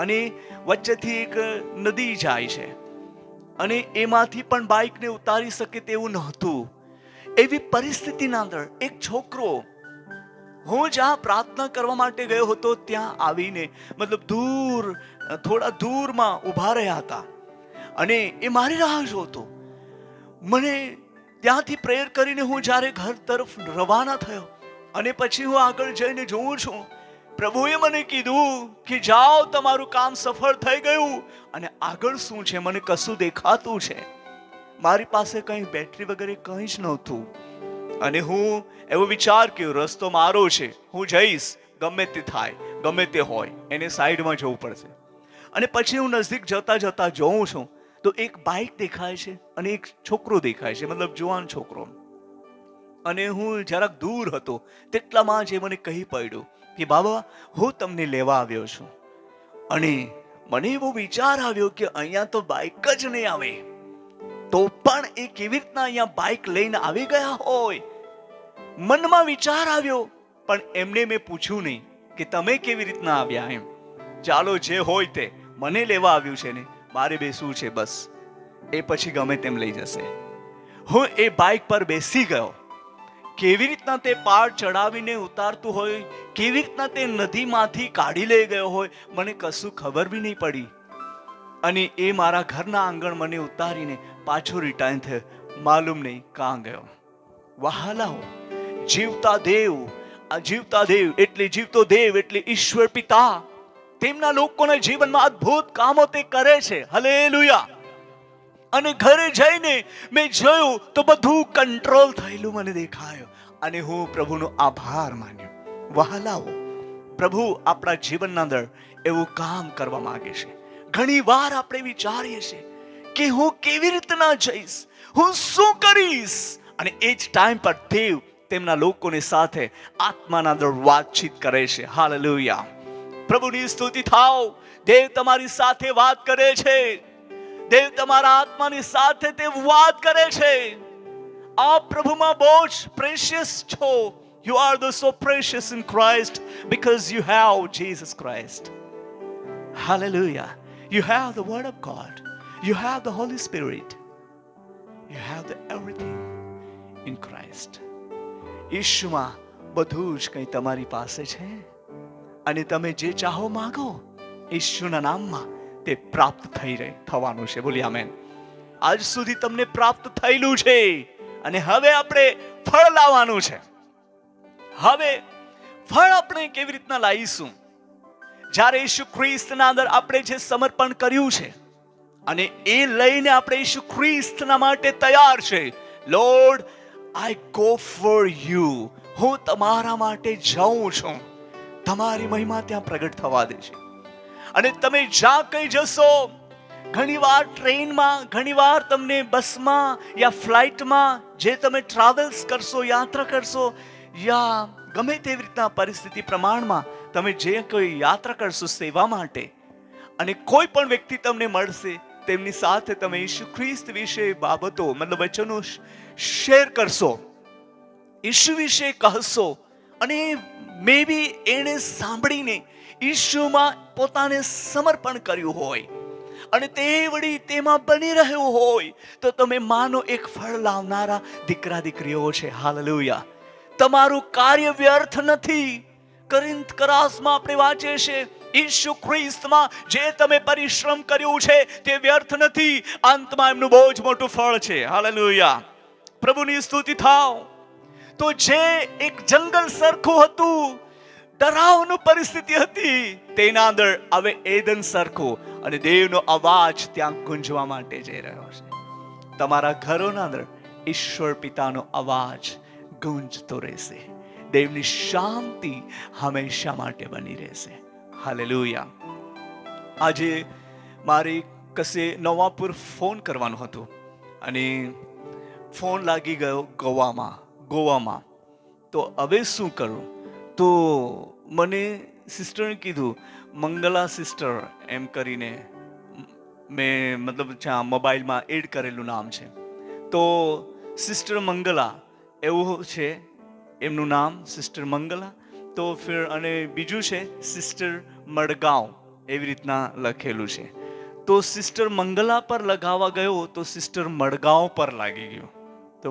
અને વચ્ચેથી એક નદી જાય છે, અને એમાંથી પણ બાઇકને ઉતારી શકે તેવું નહોતું. એવી પરિસ્થિતિના અંદર એક છોકરો, હું જ્યાં પ્રાર્થના કરવા માટે ગયો હતો ત્યાં આવીને, મતલબ દૂર, થોડા દૂરમાં ઊભા રહ્યા હતા, અને એ મારી રાહ જોતો. મને ત્યાંથી પ્રેયર કરીને હું જ્યારે ઘર તરફ રવાના થયો, અને પછી હું આગળ જઈને જોઉં છું, પ્રભુએ મને કીધું કે જાઓ, તમારું કામ સફળ થઈ ગયું. અને આગળ શું છે મને કશું દેખાતું છે. મારી પાસે કંઈ બેટરી વગેરે કંઈ જ નહોતું, અને હું એવો વિચાર કર્યો, રસ્તો મારો છે, હું જઈશ, ગમે તે થાય, ગમે તે હોય, એને સાઈડમાં જવું પડશે. અને પછી હું નજીક જતા જતા જોઉં છું તો એક બાઇક દેખાય છે, અને એક છોકરો દેખાય છે, મતલબ જુવાન છોકરો. અને હું જરાક દૂર હતો તેટલામાં જે મને કહી પડ્યું કે બાબા, હું તમને લેવા આવ્યો છું. અને મને એવો વિચાર આવ્યો કે અહીંયા તો બાઇક જ નહીં આવે, તો પણ એ કેવી રીતના અહીંયા બાઇક લઈને આવી ગયા હોય. મનમાં વિચાર આવ્યો, પણ એમને મેં પૂછ્યું નહીં કે તમે કેવી રીતના આવ્યા એમ. ચાલો જે હોય તે, મને લેવા આવ્યું છે ને, મારે બેસવું છે બસ, એ પછી ગમે તેમ લઈ જશે. હું એ બાઇક પર બેસી ગયો. કેવી રીતના તે પાડ ચડાવીને ઉતારતું હોય, કેવી રીતના તે નદીમાંથી કાઢી લઈ ગયો હોય, મને કશું ખબર બી નહીં પડી. અને એ મારા ઘરના આંગણ મને ઉતારીને પાછો રિટર્ન થયો, માલુમ નહીં કાં ગયો. વહાલાઓ, જીવતા દેવ, આ જીવતા દેવ એટલે જીવતો દેવ એટલે ઈશ્વર પિતા, તેમના લોકોના જીવનમાં અદ્ભુત કામો તે કરે છે. હાલેલુયા. અને ઘરે જઈને મેં જોયું તો બધું કંટ્રોલ થયેલું મને દેખાયો, અને હું પ્રભુનો આભાર માન્યો. વહાલાઓ, પ્રભુ આપણા જીવનના અંદર એવું કામ કરવા માંગે છે. ઘણી વાર આપણે વિચારીએ છીએ કે હું કેવી રીતના જઈશ, હું શું કરીશ, અને એ જ ટાઈમ પર દેવ તેમના લોકોની સાથે આત્માના અંદર વાતચીત કરે છે. હાલેલુયા. પ્રભુની સ્તુતિ થાવ. દેવ તમારી સાથે વાત કરે છે. દેવ તમારા આત્માની સાથે તે વાત કરે છે. આપ પ્રભુમાં બહુ જ પ્રેશિયસ છો. You are the so precious in Christ because you have Jesus Christ. Hallelujah. You have the word of God. You have the Holy Spirit. You have the everything in Christ. ઈશુમાં બધું જ કંઈ તમારી પાસે છે અને તમે જે ચાહો માંગો ઈશુના નામમાં તે પ્રાપ્ત થવાનું છે. બોલી આમેન. આજ સુધી તમને પ્રાપ્ત થયેલું છે અને હવે આપણે ફળ લાવવાનું છે. હવે ફળ આપણે કેવી રીતના લાવીશું? જ્યારે ઈસુ ખ્રિસ્તના અંદર આપણે જે સમર્પણ કર્યું છે અને એ લઈને આપણે ઈસુ ખ્રિસ્તના માટે તૈયાર છે. Lord, I go for you. હું તમારા માટે જાઉં છું. તમારી મહિમા ત્યાં પ્રગટ થવા દે છે. અને તમે જ્યાં કઈ જશો, ઘણીવાર ટ્રેનમાં, ઘણીવાર તમને બસમાં યા ફ્લાઇટમાં જે તમે ટ્રાવેલ્સ કરશો, યાત્રા કરશો, યા ગમે તેવી રીતના પરિસ્થિતિ પ્રમાણમાં તમે જે કોઈ યાત્રા કરશો સેવા માટે, અને કોઈ પણ વ્યક્તિ તમને મળશે, તેમની સાથે તમે ઈસુ ખ્રિસ્ત વિશે બાબતો મતલબ વચનો શેર કરશો, ઈસુ વિશે કહેશો, અને મે બી એણે સાંભળીને ઈસુમાં પોતાને સમર્પણ કર્યું હોય અને તે વળી તેમાં બની રહ્યું હોય તો તમે માનો એક ફળ લાવનારા દીકરા દીકરીઓ છે. હાલેલુયા. તમારું કાર્ય વ્યર્થ નથી. કોરિન્થ કરાસમાં આપણે વાંચીએ છીએ, ઈસુ ખ્રિસ્તમાં જે તમે પરિશ્રમ કર્યું છે તે વ્યર્થ નથી. અંતમાં એમનું બહુ જ મોટું ફળ છે. હાલેલુયા. પ્રભુની સ્તુતિ થાવ. તો જે એક જંગલ સરખું હતું, ડરાવનું પરિસ્થિતિ હતી, તેના અંદર હવે એદન સરખું અને દેવનો અવાજ ત્યાં ગુંજવા માટે જઈ રહ્યો છે. તમારા ઘરોના અંદર ઈશ્વર પિતાનો અવાજ ગુંજતો રહેશે. દેવની શાંતિ હંમેશા માટે બની રહેશે. હાલેલુયા. આજે મારે કશે નવાપુર ફોન કરવાનું હતું અને ફોન લાગી ગયો ગોવામાં. તો હવે શું કરું? તો મને સિસ્ટરે કીધું, મંગલા સિસ્ટર એમ કરીને, મેં મતલબ જ્યાં મોબાઈલમાં એડ કરેલું નામ છે. તો સિસ્ટર મંગલા એવું છે એમનું નામ, સિસ્ટર મંગલા. તો ફિર અને બીજું છે સિસ્ટર મડગાંવ, એવી રીતના લખેલું છે. તો સિસ્ટર મંગલા પર લગાવવા ગયો તો સિસ્ટર મડગાંવ પર લાગી ગયો, તો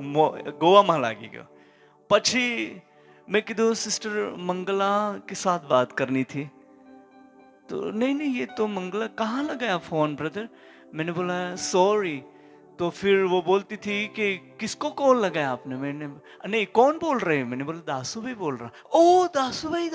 ગોવામાં લાગી ગયો. પછી मैं किधर सिस्टर मंगला के साथ बात करनी थी. तो नहीं ये तो मंगला कहाँ लगाया फोन ब्रदर. मैंने बोला सॉरी. तो फिर वो बोलती थी कि किसको कॉल लगाया आपने. मैंने नहीं कौन बोल रहे हैं. मैंने बोला दासू भाई बोल रहा. ओ दासू भाई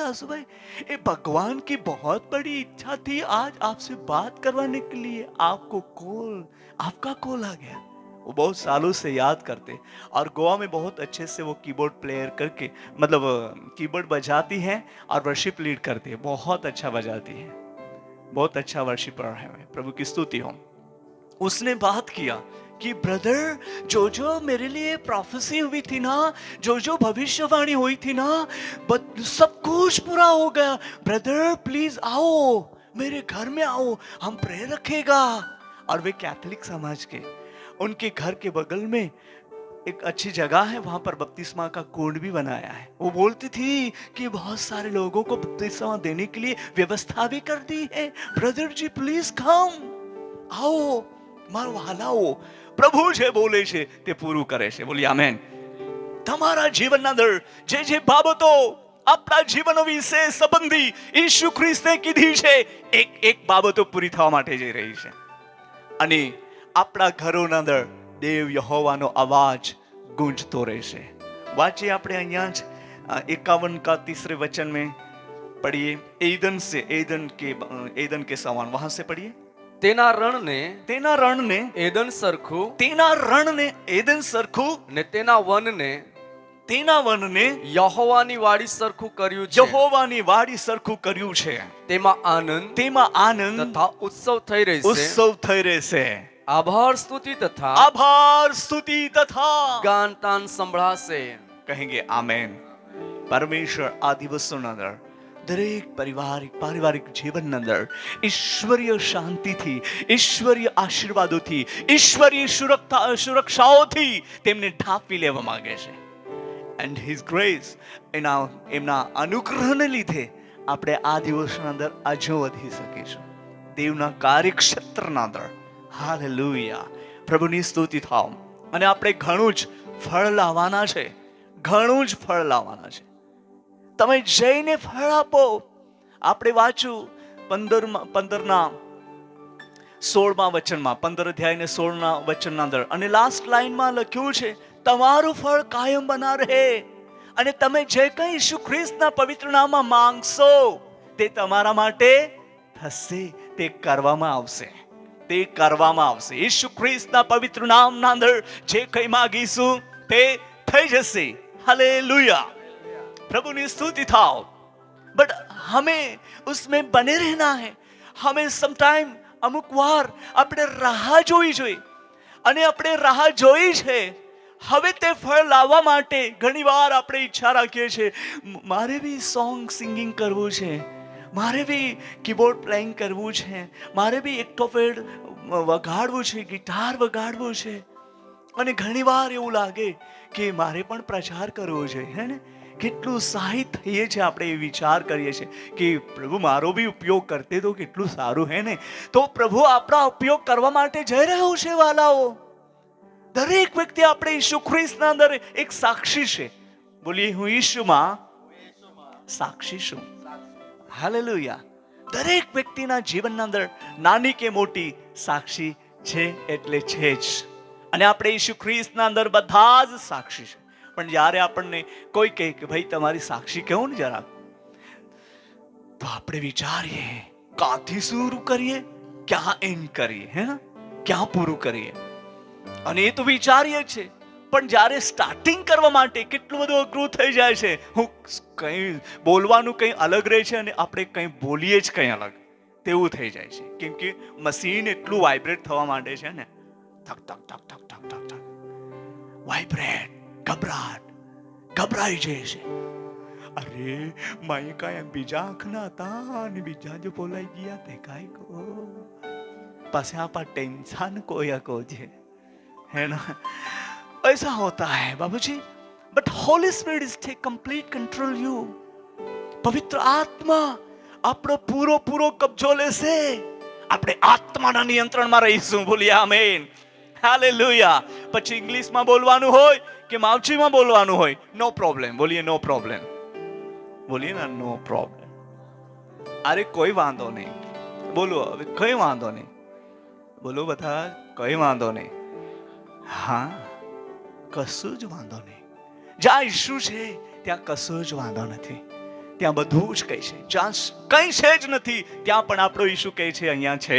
ये भगवान की बहुत बड़ी इच्छा थी आज आपसे बात करवाने के लिए. आपका कॉल आ गया. वो बहुत सालों से याद करते और गोवा में बहुत अच्छे से वो कीबोर्ड प्लेयर करके मतलब कीबोर्ड बजाती हैं और वर्शिप लीड करती है. बहुत अच्छा बजाती है, बहुत अच्छा वर्शिपर है. प्रभु की स्तुति हो. उसने बात किया कि ब्रदर जो मेरे लिए प्रोफेसी हुई थी ना, जो भविष्यवाणी हुई थी ना, सब कुछ पूरा हो गया. ब्रदर प्लीज आओ, मेरे घर में आओ, हम प्रेयर रखेगा. और वे कैथोलिक समाज के, उनके घर के बगल में एक अच्छी जगह है, वहां पर बपतिस्मा का कुंड भी बनाया है. वो बोलती थी कि बहुत सारे लोगों को बपतिस्मा देने के लिए व्यवस्था भी कर दी है. ब्रदर जी प्लीज कम, आओ મારો વાલાઓ. પ્રભુ જે બોલે છે તે પૂરું કરે છે. બોલી આમેન. તમારા જીવનના અંદર જે બાબતો આપણા જીવન વિશે સંબંધી ઈસુ ખ્રિસ્તે કીધી છે, એક બાબતો પૂરી થવા માટે જઈ રહી છે. અને આપણા ઘરોના અંદર દેવ યહોવાનો અવાજ ગુંજતો રહેશે. વાંચીએ આપણે અહીંયા જ 51 का 3 वचन में पढ़िए. एदन के समान वहां से पढ़िए. તેના રણને એદન સરખું ને તેના વનને યહોવાની વાડી સરખું કર્યું છે. યહોવાની વાડી સરખું કર્યું છે. તેમાં આનંદ તથા ઉત્સવ થઈ રહેશે. આભાર સ્તુતિ તથા ગાન તાન સંભળાશે. કહેંગે આમેન. પરમેશ્વર આ દિવસોના અંદર દરેક પારિવારિક જીવનના અંદર ઈશ્વરીય શાંતિથી, ઈશ્વરીય આશીર્વાદોથી, ઈશ્વરીય સુરક્ષાઓથી તેમને ઢાંકી લેવા માંગે છે. એન્ડ હિઝ ગ્રેસ, એમના અનુગ્રહને લીધે આપણે આ દિવસના અંદર આજુ વધી શકીશું. દેવના કાર્યક્ષેત્રના અંદર. હાલેલુયા. પ્રભુની સ્તુતિ થાવ. અને આપણે ઘણું જ ફળ લાવવાના છે, ઘણું જ ફળ લાવવાના છે. તમે જઈને ફળ આપો. આપણે વાંચ્યું 15ના 16મા વચનમાં, 15 અધ્યાય ને 16ના વચનના અંદર, અને લાસ્ટ લાઈનમાં લખ્યું છે, તમારું ફળ કાયમ બના રહે, અને તમે જે કંઈ ઈસુ ખ્રિસ્તના પવિત્ર નામમાં માંગશો તે તમારા માટે થશે, તે કરવામાં આવશે, તે કરવામાં આવશે. ઈસુ ખ્રિસ્તના પવિત્ર નામના અંદર જે કંઈ માંગીશું તે થઈ જશે. હાલેલુયા. प्रभु ની स्तुति થાઓ. बट हमें उसमें बने रहना है. हमें समटाइम અમુક વાર આપણે રાહ જોઈ જોઈએ, અને આપણે રાહ જોઈ છે. હવે તે ફળ લાવવા માટે ઘણી વાર આપણે ઈચ્છા રાખીએ છીએ, મારે બી સોંગ સિંગિંગ કરવું છે, મારે બી કીબોર્ડ પ્લેઇંગ કરવું છે, મારે બી એક્ટોફેડ વગાડવું છે, ગિટાર વગાડવું છે. અને ઘણી વાર એવું લાગે કે મારે પણ પ્રચાર કરવો જોઈએ, હે ને. કેટલું ઉત્સાહિત થઈએ છીએ આપણે, એ વિચાર કરીએ છીએ કે પ્રભુ મારો બી ઉપયોગ કરતે તો કેટલું સારું, હે ને. તો પ્રભુ આપણા ઉપયોગ કરવા માટે જઈ રહ્યો છે વાલાઓ. દરેક વ્યક્તિ આપણે ઈસુ ખ્રિસ્તના અંદર એક સાક્ષી છે. બોલીએ, હું ઈસુમાં સાક્ષી છું. હાલેલુયા. દરેક વ્યક્તિના જીવનના અંદર નાની કે મોટી સાક્ષી છે એટલે છે જ. અને આપણે ઈસુ ખ્રિસ્તના અંદર બધા જ સાક્ષી છે. પણ જ્યારે આપણને કોઈ કહે કે ભાઈ તમારી સાક્ષી કહો ને જરા, તો આપણે વિચારીએ ક્યાંથી શરૂ કરીએ, ક્યાં એન્ડ કરીએ, હે ને, ક્યાં પૂરું કરીએ. અને એ તો વિચારીએ છે, પણ જ્યારે સ્ટાર્ટિંગ કરવા માટે કેટલું બધું અઘરું થઈ જાય છે. હું કંઈ બોલવાનું કંઈ અલગ રહે છે, અને આપણે કંઈ બોલીએ જ કંઈ અલગ તેવું થઈ જાય છે. કેમ કે મશીન એટલું વાઇબ્રેટ થવા માંડે છે ને, થક થક થક થક થક થક થક વાઇબ્રેટ, ગભરાઈ જાય છે. અરે માય કાંઈ બીજા આંખના હતા અને બીજા જો બોલાઈ ગયા તે કાંઈ કહો, પછી આપા ટેન્શન કોયા કો છે, है ना. ऐसा होता है बाबूजी. But holy spirit is take complete control you. પવિત્ર આત્મા આપણો પૂરો કબજો લેશે. આપણે આત્માના નિયંત્રણમાં રહીશું. બોલીએ આમેન. હાલેલુયા. પછી ઇંગ્લિશમાં બોલવાનું હોય કે માવચીમાં બોલવાનું હોય, નો પ્રોબ્લેમ. બોલીએ નો પ્રોબ્લેમ. બોલીએ ના, નો પ્રોબ્લેમ. અરે કોઈ વાંધો નહીં. બોલો હવે, કઈ વાંધો નહીં. બોલો બધા, કઈ વાંધો નહીં. હા, કશું જ વાંધો નહીં. જ્યાં ઈસુ છે ત્યાં કશું જ વાંધો નથી. ત્યાં બધું જ કઈ છે. જ્યાં કઈ છે જ નથી ત્યાં પણ આપણો ઈસુ કહે છે અહીંયા છે,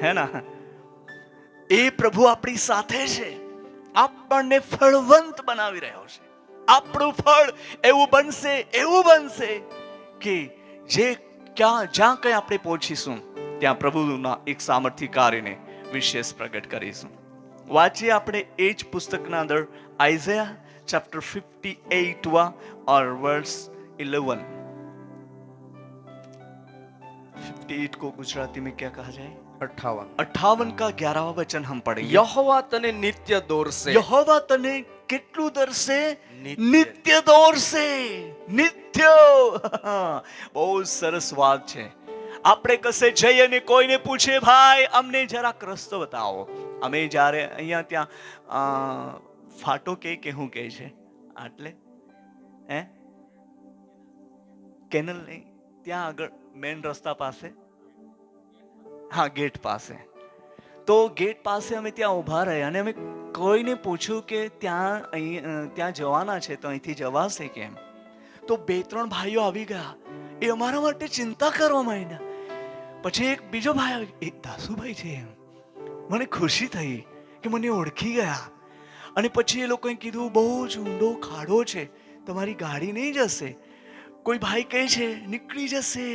હે ના. એ પ્રભુ આપણી સાથે છે, આપણને ફળવંત બનાવી રહ્યો છે. આપણું ફળ એવું બનશે કે જ્યાં કઈ આપણે પહોંચીશું ત્યાં પ્રભુના એક સામર્થ્ય કાર્યને વિશેષ પ્રગટ કરીશું. વાંચીએ આપણે એ જ પુસ્તકના અંદર આઇઝાયા ચેપ્ટર 58 और वर्स 11. 58 को गुजराती में क्या कहा जाए? 58 का 11वां वचन हम पढ़ेंगे. यहोवा तने नित्य दौरसे. यहोवा तने કેટલું દોરશે? નિત્ય દોરશે. નિત્ય. બહુ સરસ વાત છે. આપણે કશે જઈએ ને કોઈને પૂછે, ભાઈ અમને જરાક રસ્તો બતાવો. અમે જ્યારે અહીંયા ત્યાં ફાટો કે હું કહે છે આટલે, હે કેનલ નહીં, ત્યાં આગળ મેન રસ્તા પાસે, હા ગેટ પાસે. તો ગેટ પાસે અમે ત્યાં ઊભા રહ્યા અને અમે કોઈને પૂછ્યું કે ત્યાં જવાના છે તો અહીંથી જવાશે કેમ. તો 2-3 ભાઈઓ આવી ગયા, એ અમારા માટે ચિંતા કરવા માંડ્યા. પછી એક બીજો ભાઈ આવી, એ દાસુભાઈ છે એમ. મને ખુશી થઈ કે મને ઓળખી ગયા. અને પછી એ લોકોએ કીધું બહુ જ ઊંડો ખાડો છે, તમારી ગાડી નહીં જશે. કોઈ ભાઈ કહે છે નીકળી જશે.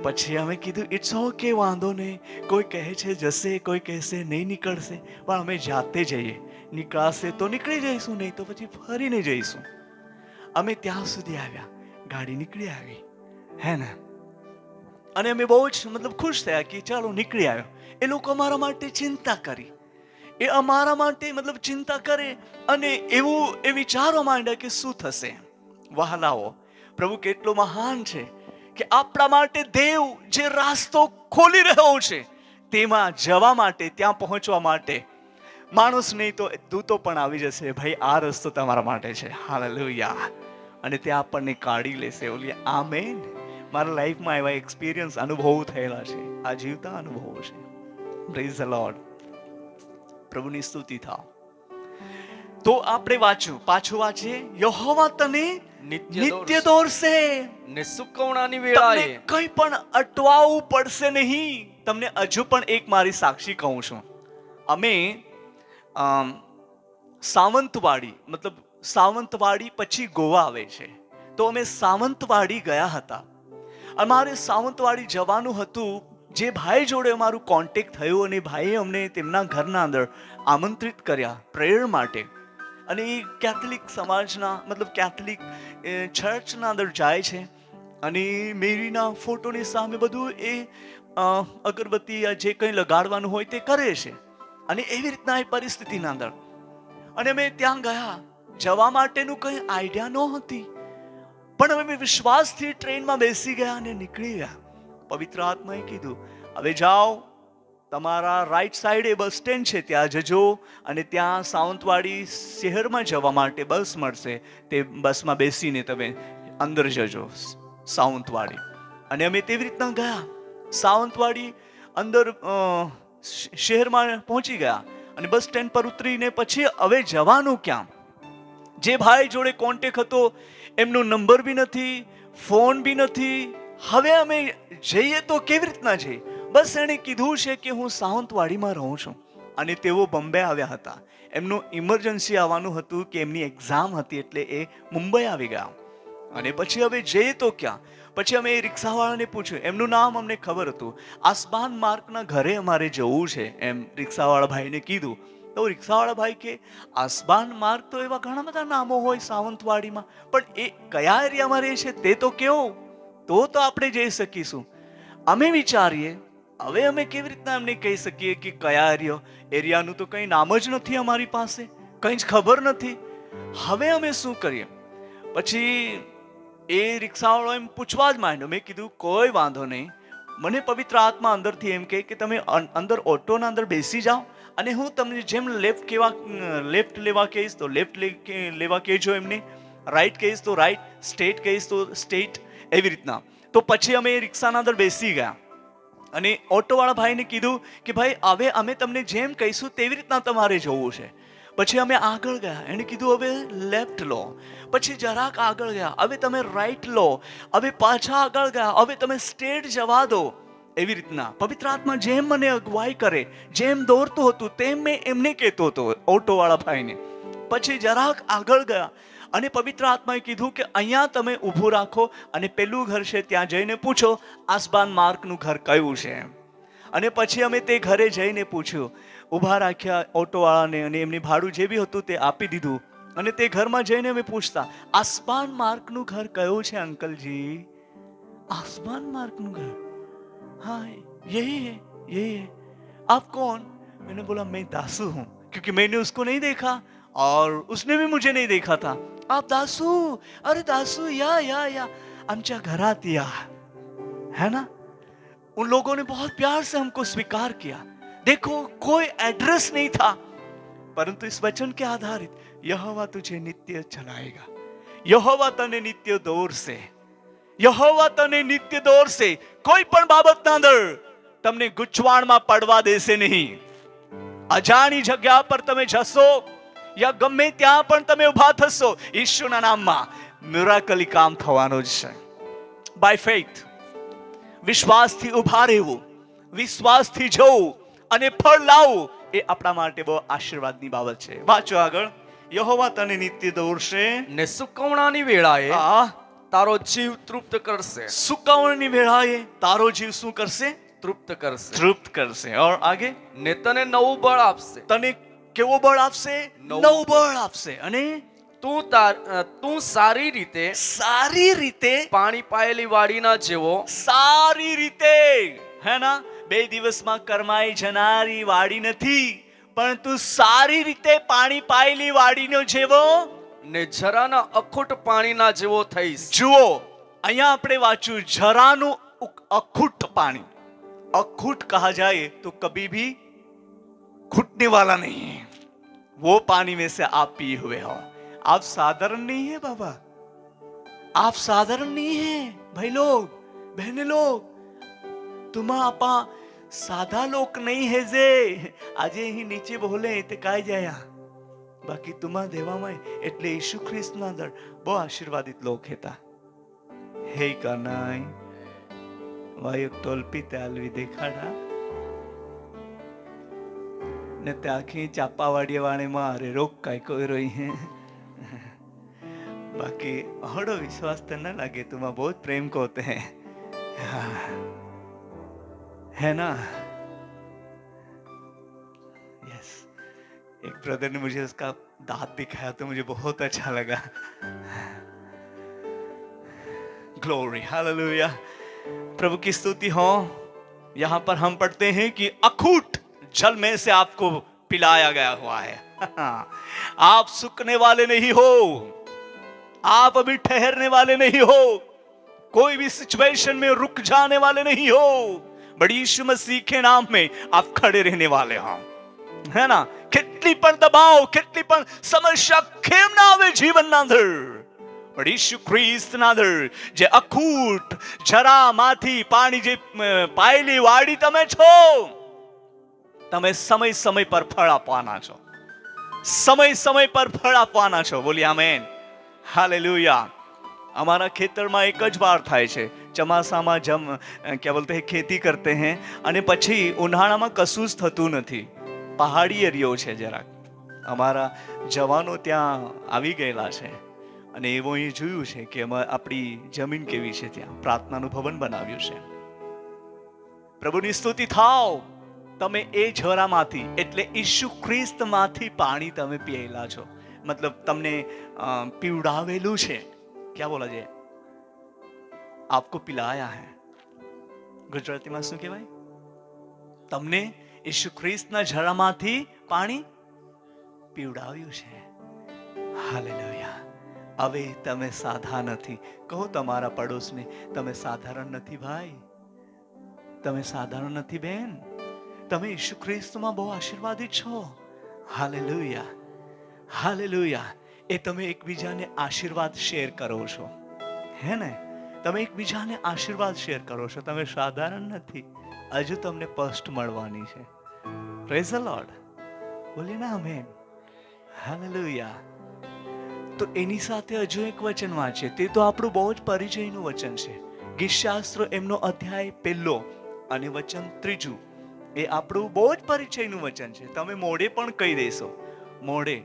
પછી અમે કીધું ઇટ્સ ઓકે, વાંધો નહીં. કોઈ કહે છે જશે, કોઈ કહેશે નહીં નીકળશે, પણ અમે જાતે જઈએ. નીકળાશે તો નીકળી જઈશું, નહીં તો પછી ફરીને જઈશું. અમે ત્યાં સુધી આવ્યા, ગાડી નીકળી આવી, હે ને. અને અમે બહુ જ ખુશ થયા કે ચાલો નીકળી આવ્યો. એ લોકો અમારા માટે ચિંતા કરી, એ અમારા માટે ચિંતા કરે અને એવું એ વિચારવા માંડ્યા કે શું થશે. વહાલાઓ, પ્રભુ કેટલો મહાન છે કે આપણા માટે દેવ જે રાસ્તો ખોલી રહ્યો છે તેમાં જવા માટે, ત્યાં પહોંચવા માટે માણસ નહીં તો દૂતો પણ આવી જશે, ભાઈ આ રસ્તો તમારા માટે છે, હાલેલુયા. અને ત્યાં આપણને કાઢી લેશે. ઓલી આમેન. મારા લાઈફમાં એવા એક્સપિરિયન્સ, અનુભવો થયેલા છે, આ જીવતા અનુભવો છે. Praise the lord. પ્રભુની સ્તુતિ થાવ. તો આપણે પાછું વાંચીએ. યહોવા તને નિત્ય દોરશે, ને સુકવણાની તમને વેળાએ કંઈ પણ અટવાવું પડશે નહીં. તમને હજુ પણ એક મારી સાક્ષી કહું છું. અમે સાવંતવાડી પછી ગોવા આવે છે, તો અમે સાવંતવાડી ગયા હતા. અમારે સાવંતવાડી જવાનું હતું. જે ભાઈ જોડે અમારું કોન્ટેક્ટ થયું અને ભાઈએ અમને તેમના ઘરના અંદર આમંત્રિત કર્યા પ્રેયર માટે. અને એ કેથલિક સમાજના, મતલબ કેથલિક ચર્ચના અંદર જાય છે. અને મેરીના ફોટોની સામે બધું એ અગરબત્તી જે કંઈ લગાડવાનું હોય તે કરે છે. અને એવી રીતના એ પરિસ્થિતિના અંદર અને અમે ત્યાં ગયા. જવા માટેનું કંઈ આઈડિયા નહોતી, પણ અમે વિશ્વાસથી ટ્રેનમાં બેસી ગયા અને નીકળી ગયા. પવિત્ર આત્માએ કીધું, હવે જાઓ, તમારા રાઈટ સાઈડે બસ સ્ટેન્ડ છે, ત્યાં જજો અને ત્યાં સાવંતવાડી શહેરમાં જવા માટે બસ મળશે, તે બસમાં બેસીને તમે અંદર જજો સાવંતવાડી. અને અમે તેવી રીતના ગયા. સાવંતવાડી અંદર શહેરમાં પહોંચી ગયા અને બસ સ્ટેન્ડ પર ઉતરીને પછી હવે જવાનું ક્યાં? જે ભાઈ જોડે કોન્ટેક્ટ હતો એમનો નંબર બી નથી, ફોન બી નથી. હવે અમે જઈએ તો કેવી રીતના જઈએ? બસ એણે કીધું છે કે હું સાવંતવાડીમાં રહું છું અને તેઓ બોમ્બે આવ્યા હતા. એમનું ઇમરજન્સી આવવાનું હતું કે એમની એક્ઝામ હતી, એટલે એ મુંબઈ આવી ગયા. અને પછી હવે જઈએ તો ક્યાં? પછી અમે એ રિક્ષાવાળાને પૂછ્યું, એમનું નામ અમને ખબર હતું. આસમાન માર્ગના ઘરે અમારે જવું છે એમ રિક્ષાવાળા ભાઈને કીધું. તો રિક્ષાવાળા ભાઈ કે આસમાન માર્ગ તો એવા ઘણા બધા નામો હોય સાવંતવાડીમાં, પણ એ કયા એરિયામાં રહે છે તે તો કેવો, તો આપણે જઈ શકીશું. અમે વિચારીએ હવે અમે કેવી રીતના એમને કહી શકીએ કે કયા એરિયાનું તો કંઈ નામ જ નથી અમારી પાસે, કંઈ જ ખબર નથી. હવે અમે શું કરીએ? પછી એ રિક્ષાવાળો એમ પૂછવા જ માંડ્યો. મેં કીધું કોઈ વાંધો નહીં, મને પવિત્ર આત્મા અંદરથી એમ કહે કે તમે અંદર ઓટોના અંદર બેસી જાઓ અને હું તમને જેમ લેફ્ટ લેવા કહીશ તો લેફ્ટ લેવા કહેજો એમને, રાઈટ કહીશ તો રાઈટ, સ્ટેટ કહીશ તો સ્ટેટ, એવી રીતના. તો પછી અમે રિક્ષાના અંદર બેસી ગયા અને ઓટોવાળા ભાઈને કીધું કે ભાઈ હવે અમે તમને જેમ કહીશું તેવી રીતના તમારે જવું છે. પછી અમે આગળ ગયા. એણે કીધું હવે લેફ્ટ લો. પછી જરાક આગળ ગયા, હવે તમે રાઈટ લો. હવે પાછા આગળ ગયા, હવે તમે સ્ટેટ જવા દો. એવી રીતના પવિત્ર આત્મા જેમ મને અગવાઈ કરે, જેમ દોરતું હતું તેમ મેં એમને કહેતો હતો ઓટોવાળા ભાઈને. પછી જરાક આગળ ગયા અને પવિત્ર આત્માએ કીધું કે અહીંયા તમે ઊભું રાખો અને પેલું ઘર છે ત્યાં જઈને પૂછો આસમાન માર્ગનું ઘર કયું છે એમ. અને પછી અમે તે ઘરે જઈને પૂછ્યું, ઊભા રાખ્યા ઓટોવાળાને અને એમની ભાડું જે બી હતું તે આપી દીધું. અને તે ઘરમાં જઈને અમે પૂછતા, આસમાન માર્ગનું ઘર કયું છે અંકલજી? आसमान मार्ग નું ઘર? हाँ यही है, यही है. आप कौन? मैंने बोला मैं दासू हूँ, क्योंकि मैंने उसको नहीं देखा और उसने भी मुझे नहीं देखा था. आप दासू? अरे दासू या आमच्या घरात या, है ना. उन लोगों ने बहुत प्यार से हमको स्वीकार किया. देखो कोई एड्रेस नहीं था, परंतु इस वचन के आधारित यहोवा तुझे नित्य चलाएगा, यहोवा तने नित्य दौर से, यहोवा तने नित्य दौर से કોઈ પણ બાબતના અંદર તમને ગૂંચવાણમાં પડવા દેશે નહીં. અજાણી જગ્યા પર તમે જશો યા ગમે ત્યાં પણ તમે ઊભા થશો, ઈશ્વરના નામમાં મિરાકલી કામ થવાનું જ છે. બાય ફેથ, વિશ્વાસથી ઊભા રહેવું, વિશ્વાસથી જવું અને ફળ લાવવું એ આપણા માટે બહુ આશીર્વાદની બાબત છે. વાંચો આગળ. યહોવા તને નિત્ય દોરશે ને સુકવણાની વેળાએ તારો જીવ તૃપ્ત કરશે. સુકવણની વેળાએ તારો જીવ શું કરશે? તૃપ્ત કરશે. તૃપ્ત કરશે. ઓર આગે, ને તને નવું બળ આપશે. તને કેવો બળ આપશે? નવું બળ આપશે. અને તું સારી રીતે પાણી પાયેલી વાડીના જેવો, સારી રીતે, હે ના, 2 દિવસમાં કરમાઈ જનારી વાડી નથી, પરંતુ સારી રીતે પાણી પાયેલી વાડીનો જેવો ને જરાના અખૂટ પાણીના જેવો થઈશ. જુઓ, અહીંયા આપણે વાંચ્યું જરાનું અખૂટ પાણી. अखूट कहा जाए तो कभी भी घुटने वाला नहीं है। वो पानी में से आप पिए हुए हो। आप साधारण नहीं है बाबा, आप साधारण नहीं है भाई लोग, बहने लोग। तुम आपा साधा लोक नहीं है जे આજે અહીં નીચે બોલે તે કાઈ જાય, બાકી તુમા દેવામાં એટલે ઈસુ ખ્રિસ્તના અંદર બહુ આશીર્વાદિત લોક હતા. હે કનાઈ વાયક ટોલપી તાલવી દેખાડા ને ત્યાંથી ચાપાવાડી વાણે મારે રોક કાઈ કોઈ રોઈ હે. બાકી હળો વિશ્વાસ તો ન લાગે, तुम्हें बहुत प्रेम को होते हैं, है ना? यस. एक ब्रदर ने मुझे उसका दांत दिखाया तो मुझे बहुत अच्छा लगा. ग्लोरी, हालेलुया, प्रभु की स्तुति हो. यहाँ पर हम पढ़ते हैं कि अखूट जल में से आपको पिलाया गया हुआ है. आप सूखने वाले नहीं हो, आप अभी ठहरने वाले नहीं हो, कोई भी सिचुएशन में रुक जाने वाले नहीं हो, बड़ी यीशु मसीह के नाम में आप खड़े रहने वाले हो, है ना? કેટલી પણ દબાવ, કેટલી પણ સમસ્યા કેમ ના આવે જીવનના અંદર, પણ ઈસુ ખ્રિસ્તના અંદર જે અખૂટ જરામાંથી પાણી જે પાયેલી વાડી તમે છો, તમે સમય સમય પર ફળ આપવાના છો, સમય સમય પર ફળ આપવાના છો. બોલી આમેન, હાલેલુયા. हमारा खेतर में एक ज बार थाय छे, चमासामा क्या बोलते हैं खेती करते हैं અને પછી ઉનાળામાં કશું જ થતું નથી. પહાડી એરિયો છે જરાક. અમારા જવાનો ત્યાં આવી ગયેલા છે અને એવું અહીં જોયું છે કે આપણી જમીન કેવી છે, ત્યાં પ્રાર્થનાનું ભવન બનાવ્યું છે. પ્રભુની સ્તુતિ થાવ. તમે એ ઝરામાંથી એટલે ઈસુ ખ્રિસ્તમાંથી પાણી તમે પીએલા છો, મતલબ તમને પીવડાવેલું છે. क्या बोला जाए, आपको पिलाया है. गुजराती में શું કહેવાય? તમને ઈસુ ખ્રિસ્તના ઝરામાંથી પાણી પીવડાવ્યું છે. હાલેલુયા. હવે તમે સાધા નથી. કહો તમારા પડોશને, તમે સાધારણ નથી ભાઈ, તમે સાધારણ નથી બેન, તમે ઈસુ ખ્રિસ્તમાં બહુ આશીર્વાદિત છો. Hallelujah, hallelujah. એ તમે એકબીજાને આશીર્વાદ શેર કરો છો, હે ને? તમે એકબીજાને આશીર્વાદ શેર કરો છો. તમે સાધારણ નથી, હજુ તમને પોસ્ટ મળવાની છે. પ્રેઝ ધ લોર્ડ, બોલીએ ને આમેન, હાલેલુયા. તો એની સાથે હજુ એક વચન વાંચે, તે તો આપણું બહુ જ પરિચયનું વચન છે. ગીતશાસ્ત્ર એમનો અધ્યાય 1 અને વચન 3, એ આપણું બહુ જ પરિચયનું વચન છે. તમે મોઢે પણ કહી દેશો, મોઢે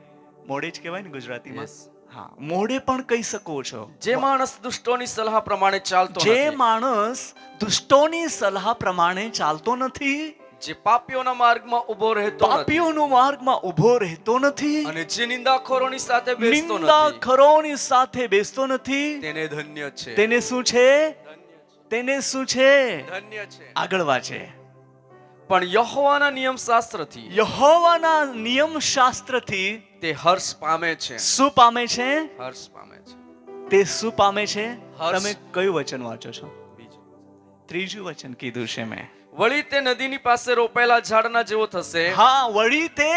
જ કહેવાય ને ગુજરાતીમાં? હા, મોઢે પણ કહી શકો છો. જે માણસ દુષ્ટોની સલાહ પ્રમાણે ચાલતો જે નથી, માણસ દુષ્ટોની સલાહ પ્રમાણે ચાલતો નથી, જે પાપીઓના માર્ગમાં ઊભો રહેતો નથી, પાપીઓનો માર્ગમાં ઊભો રહેતો નથી, અને જે નિંદાખોરોની સાથે બેસતો નથી, નિંદાખોરોની સાથે બેસતો નથી, તેને ધન્ય છે. તેને શું છે? તેને શું છે? ધન્ય છે. આગળ વાંચે. પણ યહોવાના નિયમ શાસ્ત્રથી, યહોવાના નિયમ શાસ્ત્રથી તે હર્ષ પામે છે. શું પામે છે? હર્ષ પામે છે. તે શું પામે છે? હર્ષ. તમે કયું વચન વાંચો છો? બીજું. ત્રીજું વચન કીધું છે મેં. વળી તે નદીની પાસે રોપાયેલા ઝાડના જેવો થશે. હા, વળી તે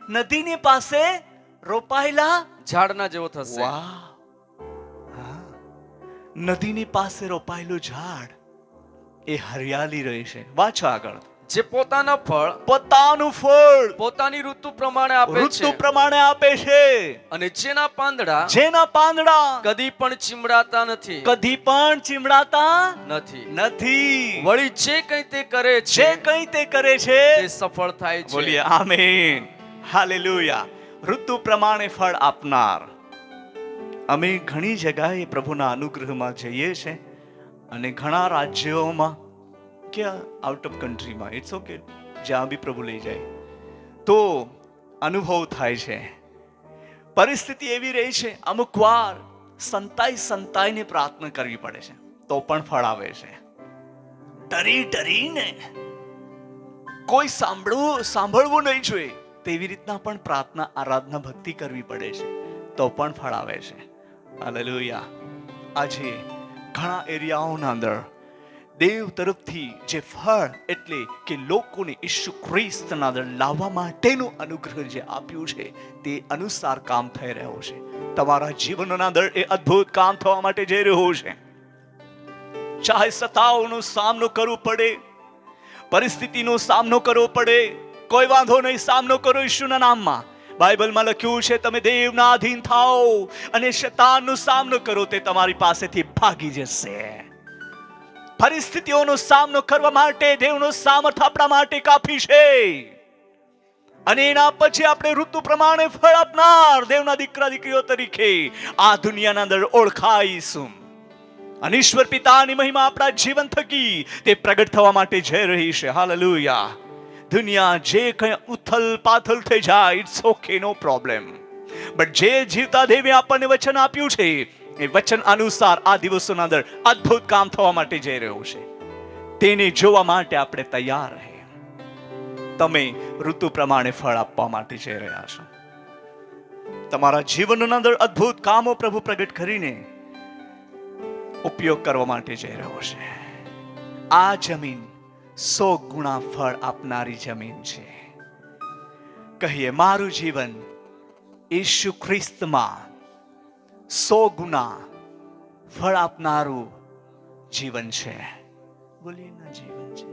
નદીની પાસે રોપાયેલા ઝાડના જેવો થશે. વાહ, હા, નદીની પાસે રોપાયેલું ઝાડ એ હરિયાળી રહેશે. વાંચો આગળ. જે પોતાના ફળ પોતાનું ફળ પોતાની ઋતુ પ્રમાણે આપે ઋતુ છે, પ્રમાણે આપે છે, અને જેના પાંદડા જેના પાંદડા કદી પણ ચીમડાતા નથી, કદી પણ ચીમડાતા નથી. નથી. વળી જે કંઈ તે કરે જે છે કંઈ તે કરે છે તે સફળ થાય છે. બોલીએ આમેન, હાલેલુયા. ઋતુ પ્રમાણે ફળ આપનાર. અમે ઘણી જગ્યાએ પ્રભુના અનુગ્રહમાં જઈએ છે અને ઘણા રાજ્યોમાં કે આઉટ ઓફ કન્ટ્રીમાં, ઇટ્સ ઓકે, જ્યાં બી પ્રભુ લઈ જાય તો અનુભવ થાય છે. પરિસ્થિતિ એવી રહી છે, અમુક વાર સંતાઈને પ્રાર્થના કરવી પડે છે તો પણ ફળ આવે છે. ડરીને કોઈ સાંભળવું નહીં જોઈએ તેવી રીતના પણ પ્રાર્થના, આરાધના, ભક્તિ કરવી પડે છે તો પણ ફળ આવે છે. હાલેલુયા. આજે ઘણા એરિયાઓના અંદર દેવ તરફથી જે ફળ એટલે કે લોકોને ઈસુ ખ્રિસ્તના અંદર લાવવા માટેનું અનુગ્રહ જે આપ્યું છે તે અનુસાર કામ થઈ રહ્યો છે. તમારા જીવનના અંદર એ અદ્ભુત કામ થવા માટે જઈ રહ્યું છે. ચાહે સતાઓનો સામનો કરવો પડે, પરિસ્થિતિનો સામનો કરવો પડે, કોઈ વાંધો નહીં, સામનો કરો ઈસુના નામમાં. બાઇબલમાં લખ્યું છે તમે દેવના અધીન થાઓ અને શૈતાનનો સામનો કરો, તે તમારી પાસેથી ભાગી જશે. પરિસ્થિતિઓનો સામનો કરવા માટે દેવનો સામર્થ આપણા માટે કાફી છે. અને એના પછી આપણે ઋતુ પ્રમાણે ફળ આપનાર દેવના દીકરા દીકરીઓ તરીકે આ દુનિયાના અંદર ઓળખાઈશું. અને ઈશ્વર પિતાની મહિમા આપણા જીવન થકી તે પ્રગટ થવા માટે જઈ રહી છે. હાલેલુયા. દુનિયા જે કંઈ ઉથલ પાથલ થઈ જાય, it's okay, no problem. But જે જીવતા દેવે આપણને વચન આપ્યું છે એ વચન અનુસાર આ દિવસોના અંદર અદ્ભુત કામ થવા માટે જઈ રહ્યું છે. તેને જોવા માટે આપણે તૈયાર રહે. તમે ઋતુ પ્રમાણે ફળ આપવા માટે જઈ રહ્યા છો. તમારા જીવનના અંદર અદ્ભુત કામો પ્રભુ પ્રગટ કરીને ઉપયોગ કરવા માટે જઈ રહ્યો છે. આ જમીન 100 ગુણા ફળ આપનારી જમીન છે. કહીએ મારું જીવન ઈસુ ખ્રિસ્તમાં 100 ગુના ફળ આપનારું જીવન છે. બોલીએ ના, જીવન છે.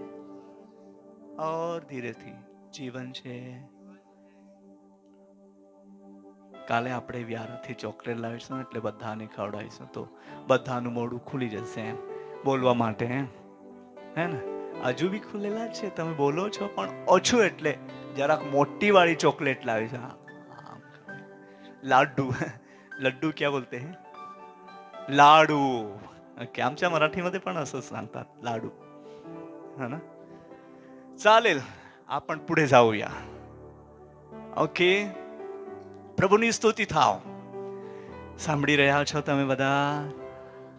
ઓર ધીરેથી, જીવન છે. કાલે આપણે વ્યારાથી ચોકલેટ લાવીશું એટલે બધાને ખવડાવીશું તો બધાનું મોઢું ખુલી જશે એમ બોલવા માટે. હે ને? હજુ બી ખુલેલા છે, તમે બોલો છો પણ ઓછું, એટલે જરાક મોટી વાળી ચોકલેટ લાવીશું. लाडू, लड्डू क्या बोलते हैं? लाडू. ओके, आमच्या मराठीमध्ये पण असंच सांगतात, लाडू. हा ना? चालेल, आपण पुढे जाऊया. ओके, પ્રભુની સ્તુતિ થાવ. સાંભળી રહ્યા છો તમે બધા?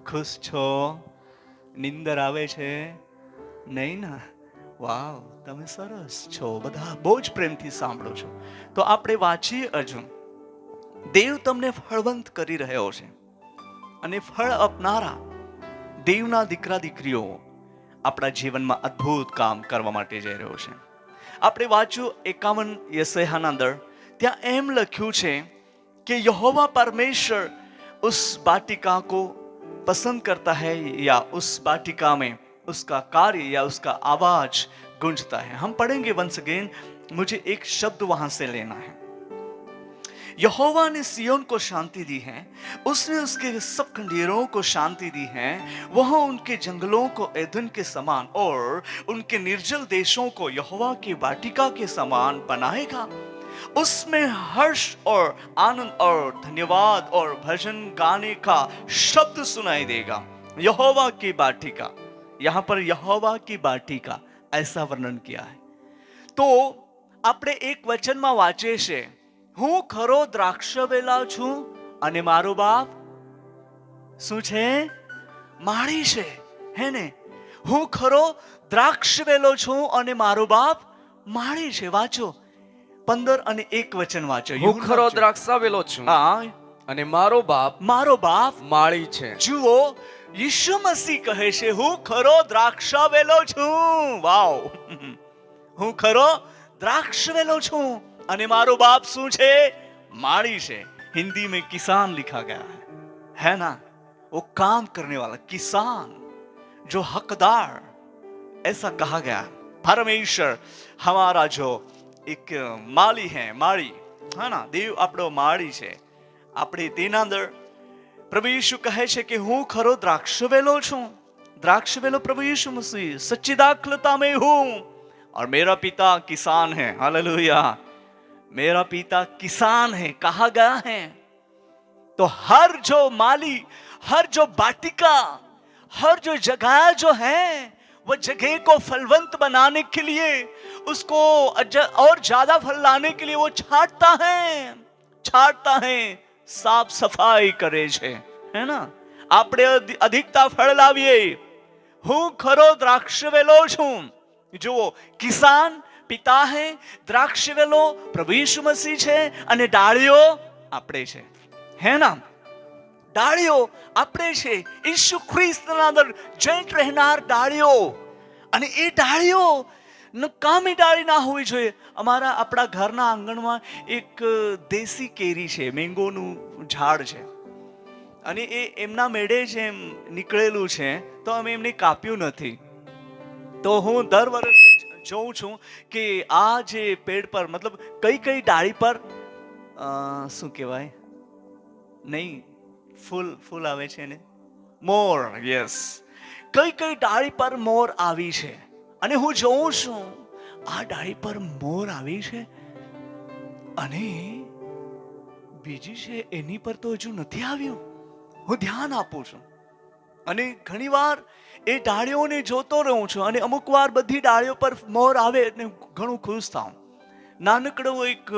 ખુશ છો? નિંદર આવે છે? નહીં ના? વાવ, તમે સરસ છો બધા, બહુ જ પ્રેમથી સાંભળો છો. તો આપણે વાંચીએ હજુ. દેવ તમને ફળવંત કરી રહ્યો છે અને ફળ આપનારા દેવના દીકરા દીકરીઓ આપણા જીવનમાં અદ્ભુત કામ કરવા માટે જઈ રહ્યો છે. આપણે વાંચ્યું 51 યશાયાના અંદર, ત્યાં એમ લખ્યું છે કે यहोवा परमेश्वर उस वाटिका को पसंद करता है या उस वाटिका में उसका कार्य या उसका आवाज गूंजता है. हम पढ़ेंगे वंस अगेन, मुझे एक शब्द वहां से लेना है. यहोवा ने सियोन को शांति दी है, उसने उसके सब खंडेरों को शांति दी है. वह उनके जंगलों को एदन के समान और उनके निर्जल देशों को यहोवा की वाटिका के समान बनाएगा. उसमें हर्ष और आनंद और धन्यवाद और भजन गाने का शब्द सुनाई देगा. यहोवा की वाटिका, यहाँ पर यहोवा की वाटिका ऐसा वर्णन किया है. तो આપણે એક વચનમાં વાંચે છે, હું ખરો દ્રાક્ષ વેલા છું અને મારો બાપ શું છે? માળી છે. હે ને? હું ખરો દ્રાક્ષ વેલો છું અને મારો બાપ માળી છે. વાંચો 15 અને 1 વચન વાંચો. હું ખરો દ્રાક્ષાવેલો છું હા, અને મારો બાપ માળી છે. જુઓ, ઈસુ મસીહ કહે છે હું ખરો દ્રાક્ષાવેલો છું. વાવ, હું ખરો દ્રાક્ષવેલો છું અને મારો બાપ શું છે? माड़ी से. हिंदी में किसान लिखा गया है ना? वो काम करने वाला किसान, जो हकदार, ऐसा कहा गया. परमेश्वर हमारा जो एक माली है, माड़ी है ना, देव આપણો માળી છે. આપણે તેના અંદર પ્રભુ યીશુ કહે છે કે હું ખરો દ્રાક્ષવેલો છું. દ્રાક્ષવેલો પ્રભુ યીशु मसीह सच्ची दाखलता में हूं और मेरा पिता किसान है. हालेलुया. मेरा पिता किसान है कहा गया है. तो हर जो माली, हर जो वाटिका, हर जो जगह जो है, वो जगह को फलवंत बनाने के लिए, उसको और ज्यादा फल लाने के लिए वो छांटता है, साफ सफाई करे छे. है ना? આપણે અધિકતા ફળ લાવીએ. હું ખરો દ્રાક્ષવેલો છું. જુઓ, કિસાન પિતા હે, દ્રાક્ષવેલો પ્રભુ યીશુ મસીહ છે અને ડાળીઓ આપણે છે. હે ના? ડાળીઓ આપણે છે, ઈસુ ખ્રિસ્તના અંદર જૈન રહેનાર ડાળીઓ. અને એ ડાળીઓ નકામી ડાળી ના હોવી જોઈએ. આપણા ઘરના આંગણમાં એક દેશી કેરી છે, મેંગોનું ઝાડ છે, અને એ એમના મેળે જ એમ નીકળેલું છે, તો અમે એમને કાપ્યું નથી. તો હું દર વર્ષે જોઉં છું કે આ જે પેડ પર મતલબ કઈ કઈ ડાળી પર શું કહેવાય, નહીં ફૂલ આવે છે ને, મોર. યસ, કઈ કઈ ડાળી પર મોર આવી છે. અને હું જોઉં છું આ ડાળી પર મોર આવી છે, અને બીજી છે એની પર તો હજુ નથી આવ્યું. હું ધ્યાન આપું છું અને ઘણીવાર એ ડાળીઓને જોતો રહું છું, અને અમુક વાર બધી ડાળીઓ પર મોર આવે એટલે ઘણું ખુશ થાઉં. નાનકડું એક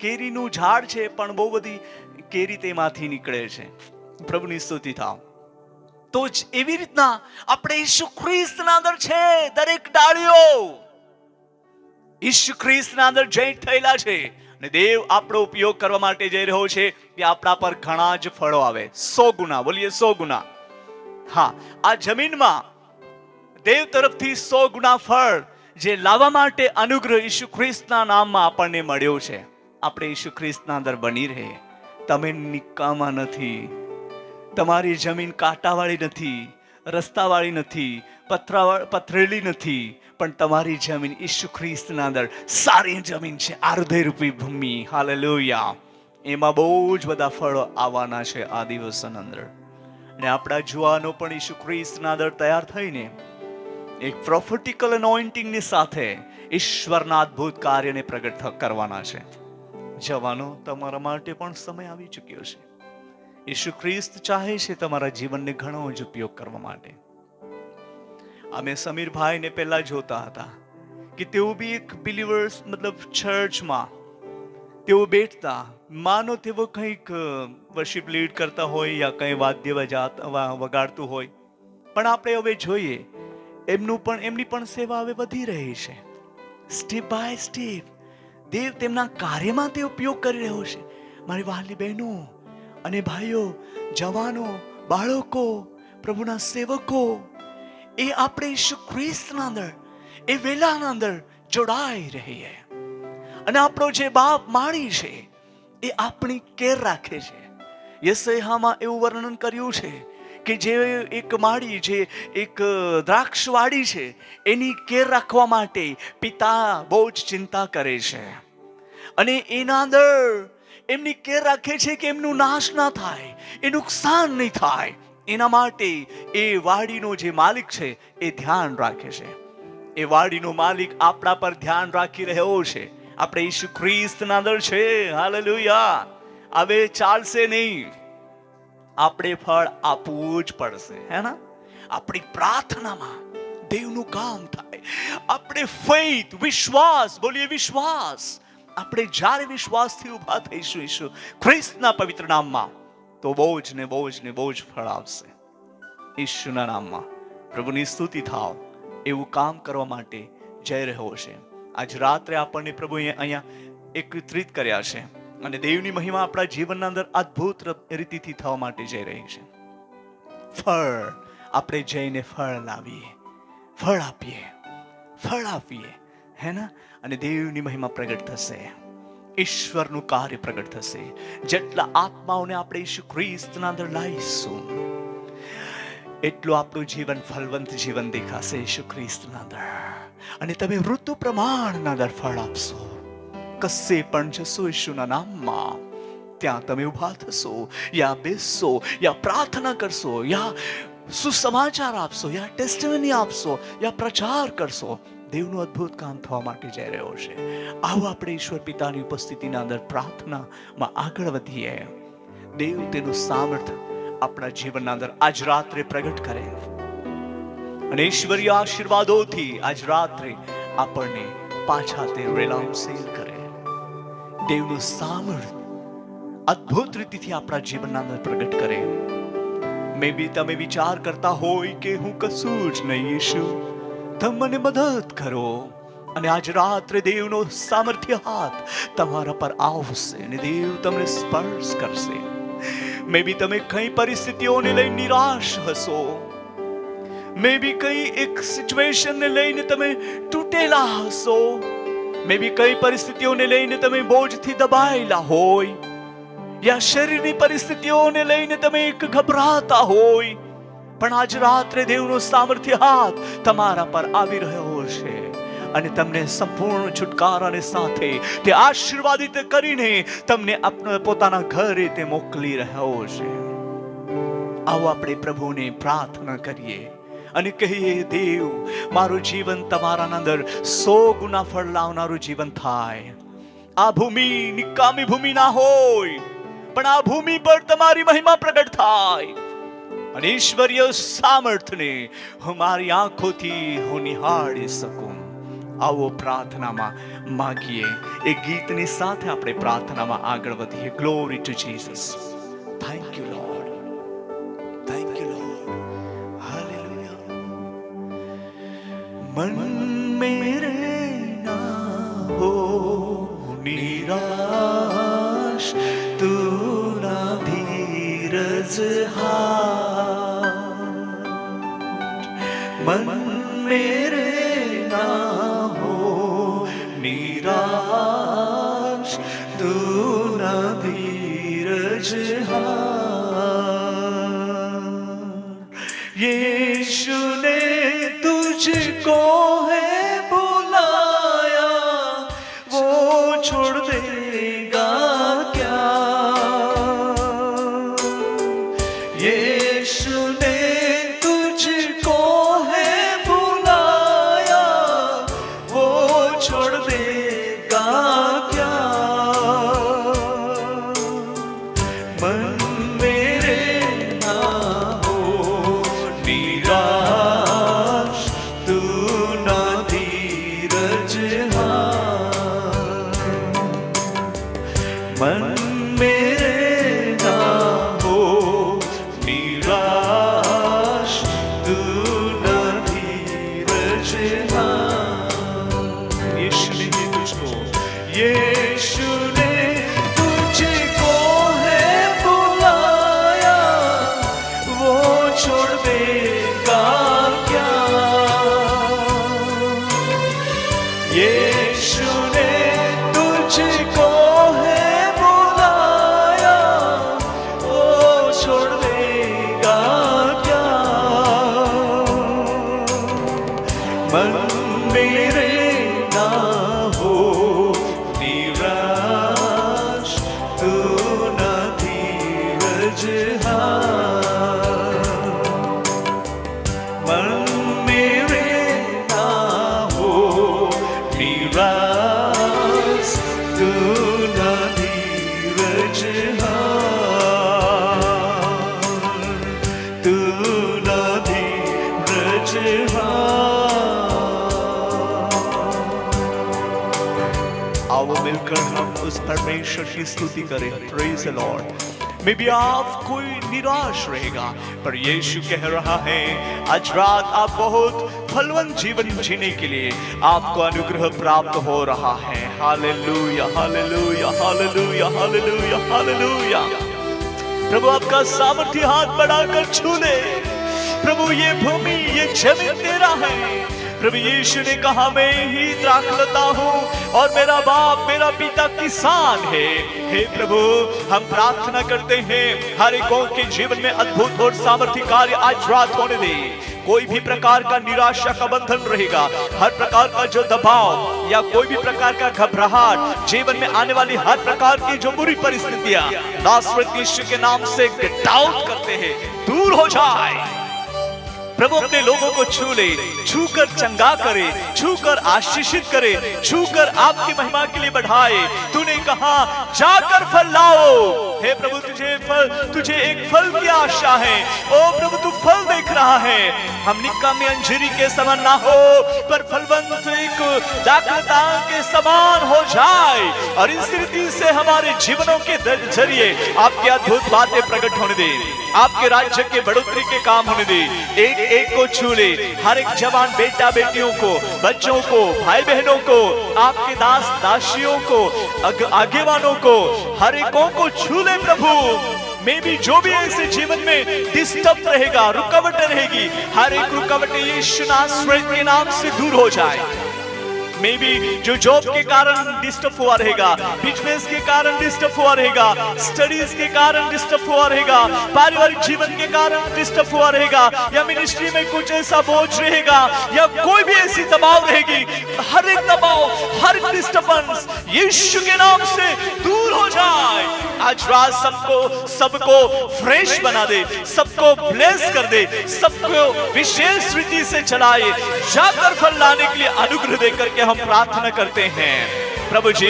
કેરીનું ઝાડ છે, પણ બહુ બધી કેરી તેમાંથી નીકળે છે. પ્રભુની સ્તુતિ થાવ. તો જ એવી રીતના આપણે ઈસુ ખ્રિસ્તના અંદર છે દરેક ડાળીઓ ઈસુ ખ્રિસ્તના અંદર જૈન થયેલા છે, અને દેવ આપણો ઉપયોગ કરવા માટે જઈ રહ્યો છે કે આપણા પર ઘણા જ ફળો આવે. 100 ગુના, બોલીએ 100 ગુના. હા, આ જમીનમાં દેવ તરફથી 100 ગુના ફળ જે લાવવા માટે અનુગ્રહ ઈસુ ખ્રિસ્તના નામમાં આપણને મળ્યો છે. આપણે ઈસુ ખ્રિસ્તના અંદર બની રહે. તમે નિકામા નથી. તમારી જમીન કાંટાવાળી નથી, રસ્તાવાળી નથી, પથરેલી નથી, પણ તમારી જમીન ઈસુ ખ્રિસ્તના અંદર સારી જમીન છે, આરુદયરૂપી ભૂમિ. હાલેલુયા. એમાં બહુ જ બધા ફળો આવવાના છે આ દિવસોની અંદર. અને આપણા જુવાનો પણ ઈસુ ખ્રિસ્તના અંદર તૈયાર થઈને એક પ્રોફેટિકલ અનોઇન્ટિંગની સાથે ઈશ્વરના અદ્ભુત કાર્યને પ્રગટ કરવાના છે. જવાનો, તમારા માટે પણ સમય આવી ચૂક્યો છે. ઈસુ ખ્રિસ્ત ચાહે છે તમારા જીવનને ઘણો જ ઉપયોગ કરવા માટે. અમે સમીરભાઈને પહેલા જોતા હતા કે તેઓ બી એક બિલીવર્સ મતલબ ચર્ચમાં તેઓ બેઠતા, માનો તેઓ કંઈક વર્શિપ લીડ કરતા હોય યા કંઈ વાદ્ય વગાડતું હોય, પણ આપણે હવે જોઈએ એમની પણ સેવા હવે વધી રહી છે. સ્ટેપ બાય સ્ટેપ દેવ તેમના કાર્યમાં તે ઉપયોગ કરી રહ્યો છે. મારી વહાલી બહેનો અને ભાઈઓ, જવાનો, બાળકો, પ્રભુના સેવકો, એ આપણે ઈસુ ખ્રિસ્તના અંદર એ વેલાના અંદર જોડાઈ રહીએ. અને આપણો જે બાપ માળી છે એ આપણી કેર રાખે છે. યશાયામાં એવું વર્ણન કર્યું છે કે જે એક માળી, જે એક દ્રાક્ષવાડી છે, એની કેર રાખવા માટે પિતા બહુ જ ચિંતા કરે છે, અને એના અંદર એમની કેર રાખે છે કે એમનું નાશ ના થાય, એ નુકસાન નહીં થાય. એના માટે એ વાડીનો જે માલિક છે એ ધ્યાન રાખે છે. એ વાડીનો માલિક આપણા પર ધ્યાન રાખી રહ્યો છે. આપણે ઈસુ ખ્રિસ્તના અંદર છે. હાલેલુયા. હવે ચાલશે નહીં, આપણે ફળ આપવું જ પડશે, હે ના? આપણી પ્રાર્થનામાં દેવનું કામ થાય. આપણે ફેથ, વિશ્વાસ, બોલીએ વિશ્વાસ. આપણે જ્યારે વિશ્વાસથી ઊભા થઈશું ઈસુ ખ્રિસ્તના પવિત્ર નામમાં, તો બહુ જ ને બહુ જ ને બહુ જ ફળ આવશે. ઈશુના નામમાં પ્રભુની સ્તુતિ થાવ. એવું કામ કરવા માટે જઈ રહ્યો છે. આજ રાત્રે આપણને પ્રભુએ અહીંયા એકત્રિત કર્યા છે, અને દેવની મહિમા આપણા જીવનના અંદર અદ્ભુત રીતિથી થવા માટે જઈ રહી છે. ફળ આપણે જઈને ફળ લાવીએ, ફળ આપીએ, હે ને? અને દેવની મહિમા પ્રગટ થશે, ઈશ્વરનું કાર્ય પ્રગટ થશે. જેટલા આત્માઓને આપણે ઈસુ ખ્રિસ્તના અંદર લાવીશું, એટલું આપણું જીવન ફલવંત જીવન દેખાશે ઈસુ ખ્રિસ્તના અંદર. અને તમે ઋતુ પ્રમાણના અંદર ફળ આપશો. કશે પણ જશો ઈશુના નામમાં, ત્યાં તમે ઊભા થશો, યા બેસશો, યા પ્રાર્થના કરશો, યા સુસમાચાર આપશો, યા ટેસ્ટિમની આપશો, યા પ્રચાર કરશો, દેવનું અદ્ભુત કામ થવા માટે જઈ રહ્યો છે. આવો આપણે ઈશ્વર પિતાની ઉપસ્થિતિના અંદર પ્રાર્થનામાં આગળ વધીએ. દેવ તેનું સામર્થ્ય આપણા જીવનના અંદર આજ રાત્રે પ્રગટ કરે, અને ઈશ્વરીય આશીર્વાદોથી આજ રાત્રે આપણને પાછા તે રિલાયન્સિંગ કરે. દેવનું સામર્થ્ય અદ્ભુત રીતિથી આપણા જીવનના અંદર પ્રગટ કરે. મે બી તમે વિચાર કરતા હોય કે હું કશું જ નહીં, ઈશુ તમે મને મદદ કરો. અને આજ રાત્રે દેવનો સામર્થ્ય હાથ તમારા પર આવશે, અને દેવ તમને સ્પર્શ કરશે. મે બી તમે કઈ પરિસ્થિતિઓને લઈને નિરાશ હશો, મે બી કઈ એક સિચ્યુએશનને લઈને તમે તૂટેલા હશો, મે બી કઈ પરિસ્થિતિઓને લઈને તમે બોજથી દબાયેલા હોય, યા શરીરની પરિસ્થિતિઓને લઈને તમે એક ગભરાતા હોય, પણ આજ રાત્રે દેવનો સામર્થ્ય હાથ તમારા પર આવી રહ્યો છે અને તમને સંપૂર્ણ છુટકારાને સાથે તે આશીર્વાદિત કરીને તમને પોતાના ઘરે તે મોકલી રહ્યો છે. આવો આપણે પ્રભુને પ્રાર્થના કરીએ અને કહીએ, દેવ, મારું જીવન તમારા અંદર 100 ગુના ફળ લાવનારું જીવન થાય. આ ભૂમિ નિકામી ભૂમિ ના હોય, પણ આ ભૂમિ પર તમારી મહિમા પ્રગટ થાય અને ઈશ્વરીય સામર્થ્યને હું મારી આંખોથી હું નિહાળી શકું. આવો પ્રાર્થનામાં માગીએ. એ ગીતની સાથે આપણે પ્રાર્થનામાં આગળ વધીએ. Glory to Jesus. Thank you lord, thank you lord, hallelujah. मन मेरे ना हो निराश, तू ना धीरज हार. मन मेरे ना हो निराश, तू ना धीरज हार. यीशु ने तुझको है बुलाया, वो छोड़ देगा क्या? यीशु ने तुझको है बुलाया, वो छोड़ देगा क्या? मन मेरे ना हो निराश, तू ना धीरज हार. मन मेरे ना हो निराश, तू ना धीरज हार. यीशु ने तुझको, यीशु ने तुझको है बुलाया, वो छोड़ देगा क्या? यीशु ने तुझको है बुलाया, वो छोड़ देगा क्या? मन मेरे ना हो निराश, तू ना धीरज हार. मन मेरे ना हो निराश, तू ना धीरज हार. तू ना धीरज हार. आओ मिलकर हम उस परमेश्वर की स्तुति करें. Praise the Lord. May be आप कोई निराश रहेगा, पर यीशु कह रहा है आज रात आप बहुत फलवंत जीवन जीने के लिए आपको अनुग्रह प्राप्त हो रहा है. Hallelujah, hallelujah, hallelujah, hallelujah, hallelujah. प्रभु आपका सामर्थ्य हाथ बढ़ाकर छू ले. प्रभु ये भूमि, ये जमीन तेरा है. प्रभु यीशु ने कहा, मैं ही द्राक्षलता हूँ और मेरा बाप, मेरा पिता किसान है. हे प्रभु, हम प्रार्थना करते हैं हर एक के जीवन में अद्भुत और सामर्थ्य कार्य आज रात होने दे. कोई भी प्रकार का निराशा का बंधन रहेगा, हर प्रकार का जो दबाव या कोई भी प्रकार का घबराहट, जीवन में आने वाली हर प्रकार की जो बुरी परिस्थितियां नासरत यीशु के नाम से गेट आउट करते हैं, दूर हो जाए. प्रभु अपने लोगों को छू ले, छूकर चंगा करे, छूकर आशीषित करे, छूकर आपकी महिमा के लिए बढ़ाए. तूने कहा जाकर फल लाओ. हे प्रभु, तुझे एक फल की आशा है. ओ प्रभु, तू फल देख रहा है. हम निकामी अंजीरी के समान ना हो, पर फलवंत एक दाखलता के समान हो जाए और इस रीति से हमारे जीवनों के जरिए आपकी अद्भुत बातें प्रकट होने दे, आपके राज्य के बढ़ोतरी के काम होने दे. एक एक को छू ले. हर एक जवान बेटा बेटियों को, बच्चों को, भाई बहनों को, आपके दास दासियों को, आगेवानों को, हर एक को छू ले प्रभु. मे भी जो भी ऐसे जीवन में डिस्टर्ब रहेगा, रुकावट रहेगी, हर एक रुकावट यीशु नासरीत के नाम से दूर हो जाए। मे बी जो जॉब के कारण डिस्टर्ब हुआ रहेगा, बिजनेस के कारण डिस्टर्ब हुआ रहेगा, स्टडीज के कारण डिस्टर्ब हुआ रहेगा, पारिवारिक जीवन के कारण डिस्टर्ब हुआ रहेगा, या मिनिस्ट्री में कुछ ऐसा बोझ रहेगा, या कोई भी ऐसी दबाव रहेगी, हर एक दबाव, हर डिस्टर्बेंस यीशु के नाम से दूर हो जाए। आज रात सबको फ्रेश बना दे, सबको ब्लेस कर दे, सबको विशेष रीति से चलाए, जाकर फल लाने के लिए अनुग्रह देकर के हम प्रार्थना करते हैं। प्रभु जी,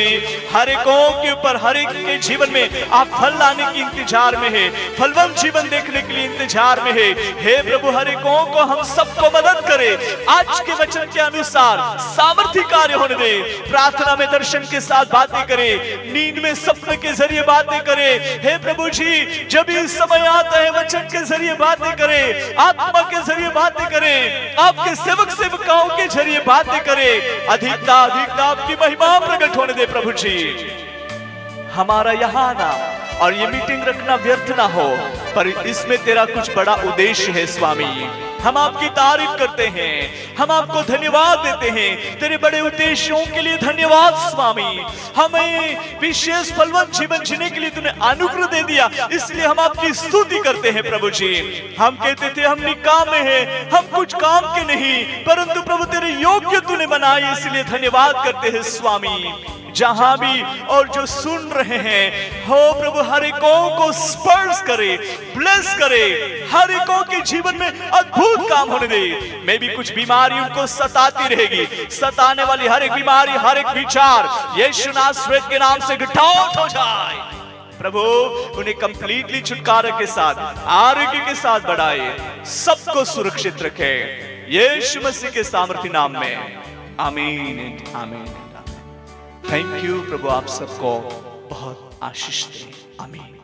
हर एक के ऊपर, हर एक के जीवन में आप फल लाने की इंतजार में है, फलवंत जीवन देखने के लिए इंतजार में है। हे प्रभु, हर एक को हम सबको मदद करे, आज के वचन के अनुसार सामर्थ्य कार्य होने दे। प्रार्थना में दर्शन के साथ बातें करे, नींद में सपने के जरिए बातें करे। हे प्रभु जी, जब भी समय आता है वचन के जरिए बातें करे, आत्मा के जरिए बातें करे, आपके सेवकाओं के जरिए बातें करे। अधिकता आपकी महिमा प्रकट होने दे। प्रभु जी, हमारा यहाँ आना और ये मीटिंग रखना व्यर्थ ना हो, पर इसमें तेरा कुछ बड़ा उद्देश्य है स्वामी। हम आपकी तारीफ करते हैं, हम आपको धन्यवाद देते हैं, तेरे बड़े उद्देश्यों के लिए धन्यवाद स्वामी। हमें विशेष फलवंत जीवन जीने के लिए तूने अनुग्रह दे दिया, इसलिए हम आपकी स्तुति करते हैं। प्रभु जी, हम कहते थे हम निकामे हैं, हम कुछ काम के नहीं, परंतु प्रभु तेरे योग्य तूने बनाए, इसलिए धन्यवाद करते हैं स्वामी। जहां भी और जो सुन रहे हैं, हो प्रभु, हर एक को स्पर्श करे, ब्लेस करे, हर एक के जीवन में अद्भुत काम होने दे। मैं भी कुछ बीमारी उनको सताती रहेगी, सताने वाली हर एक बीमारी, हर एक विचार यीशु नासरीत के नाम से गेट आउट हो जाए। प्रभु, उन्हें कंप्लीटली छुटकारे के साथ, आरोग्य के साथ बढ़ाए, सबको सुरक्षित रखे यीशु मसीह के सामर्थ्य नाम में। आमीन, आमीन। थैंक यू प्रभु, आप सबको बहुत आशीष दे। आमीन।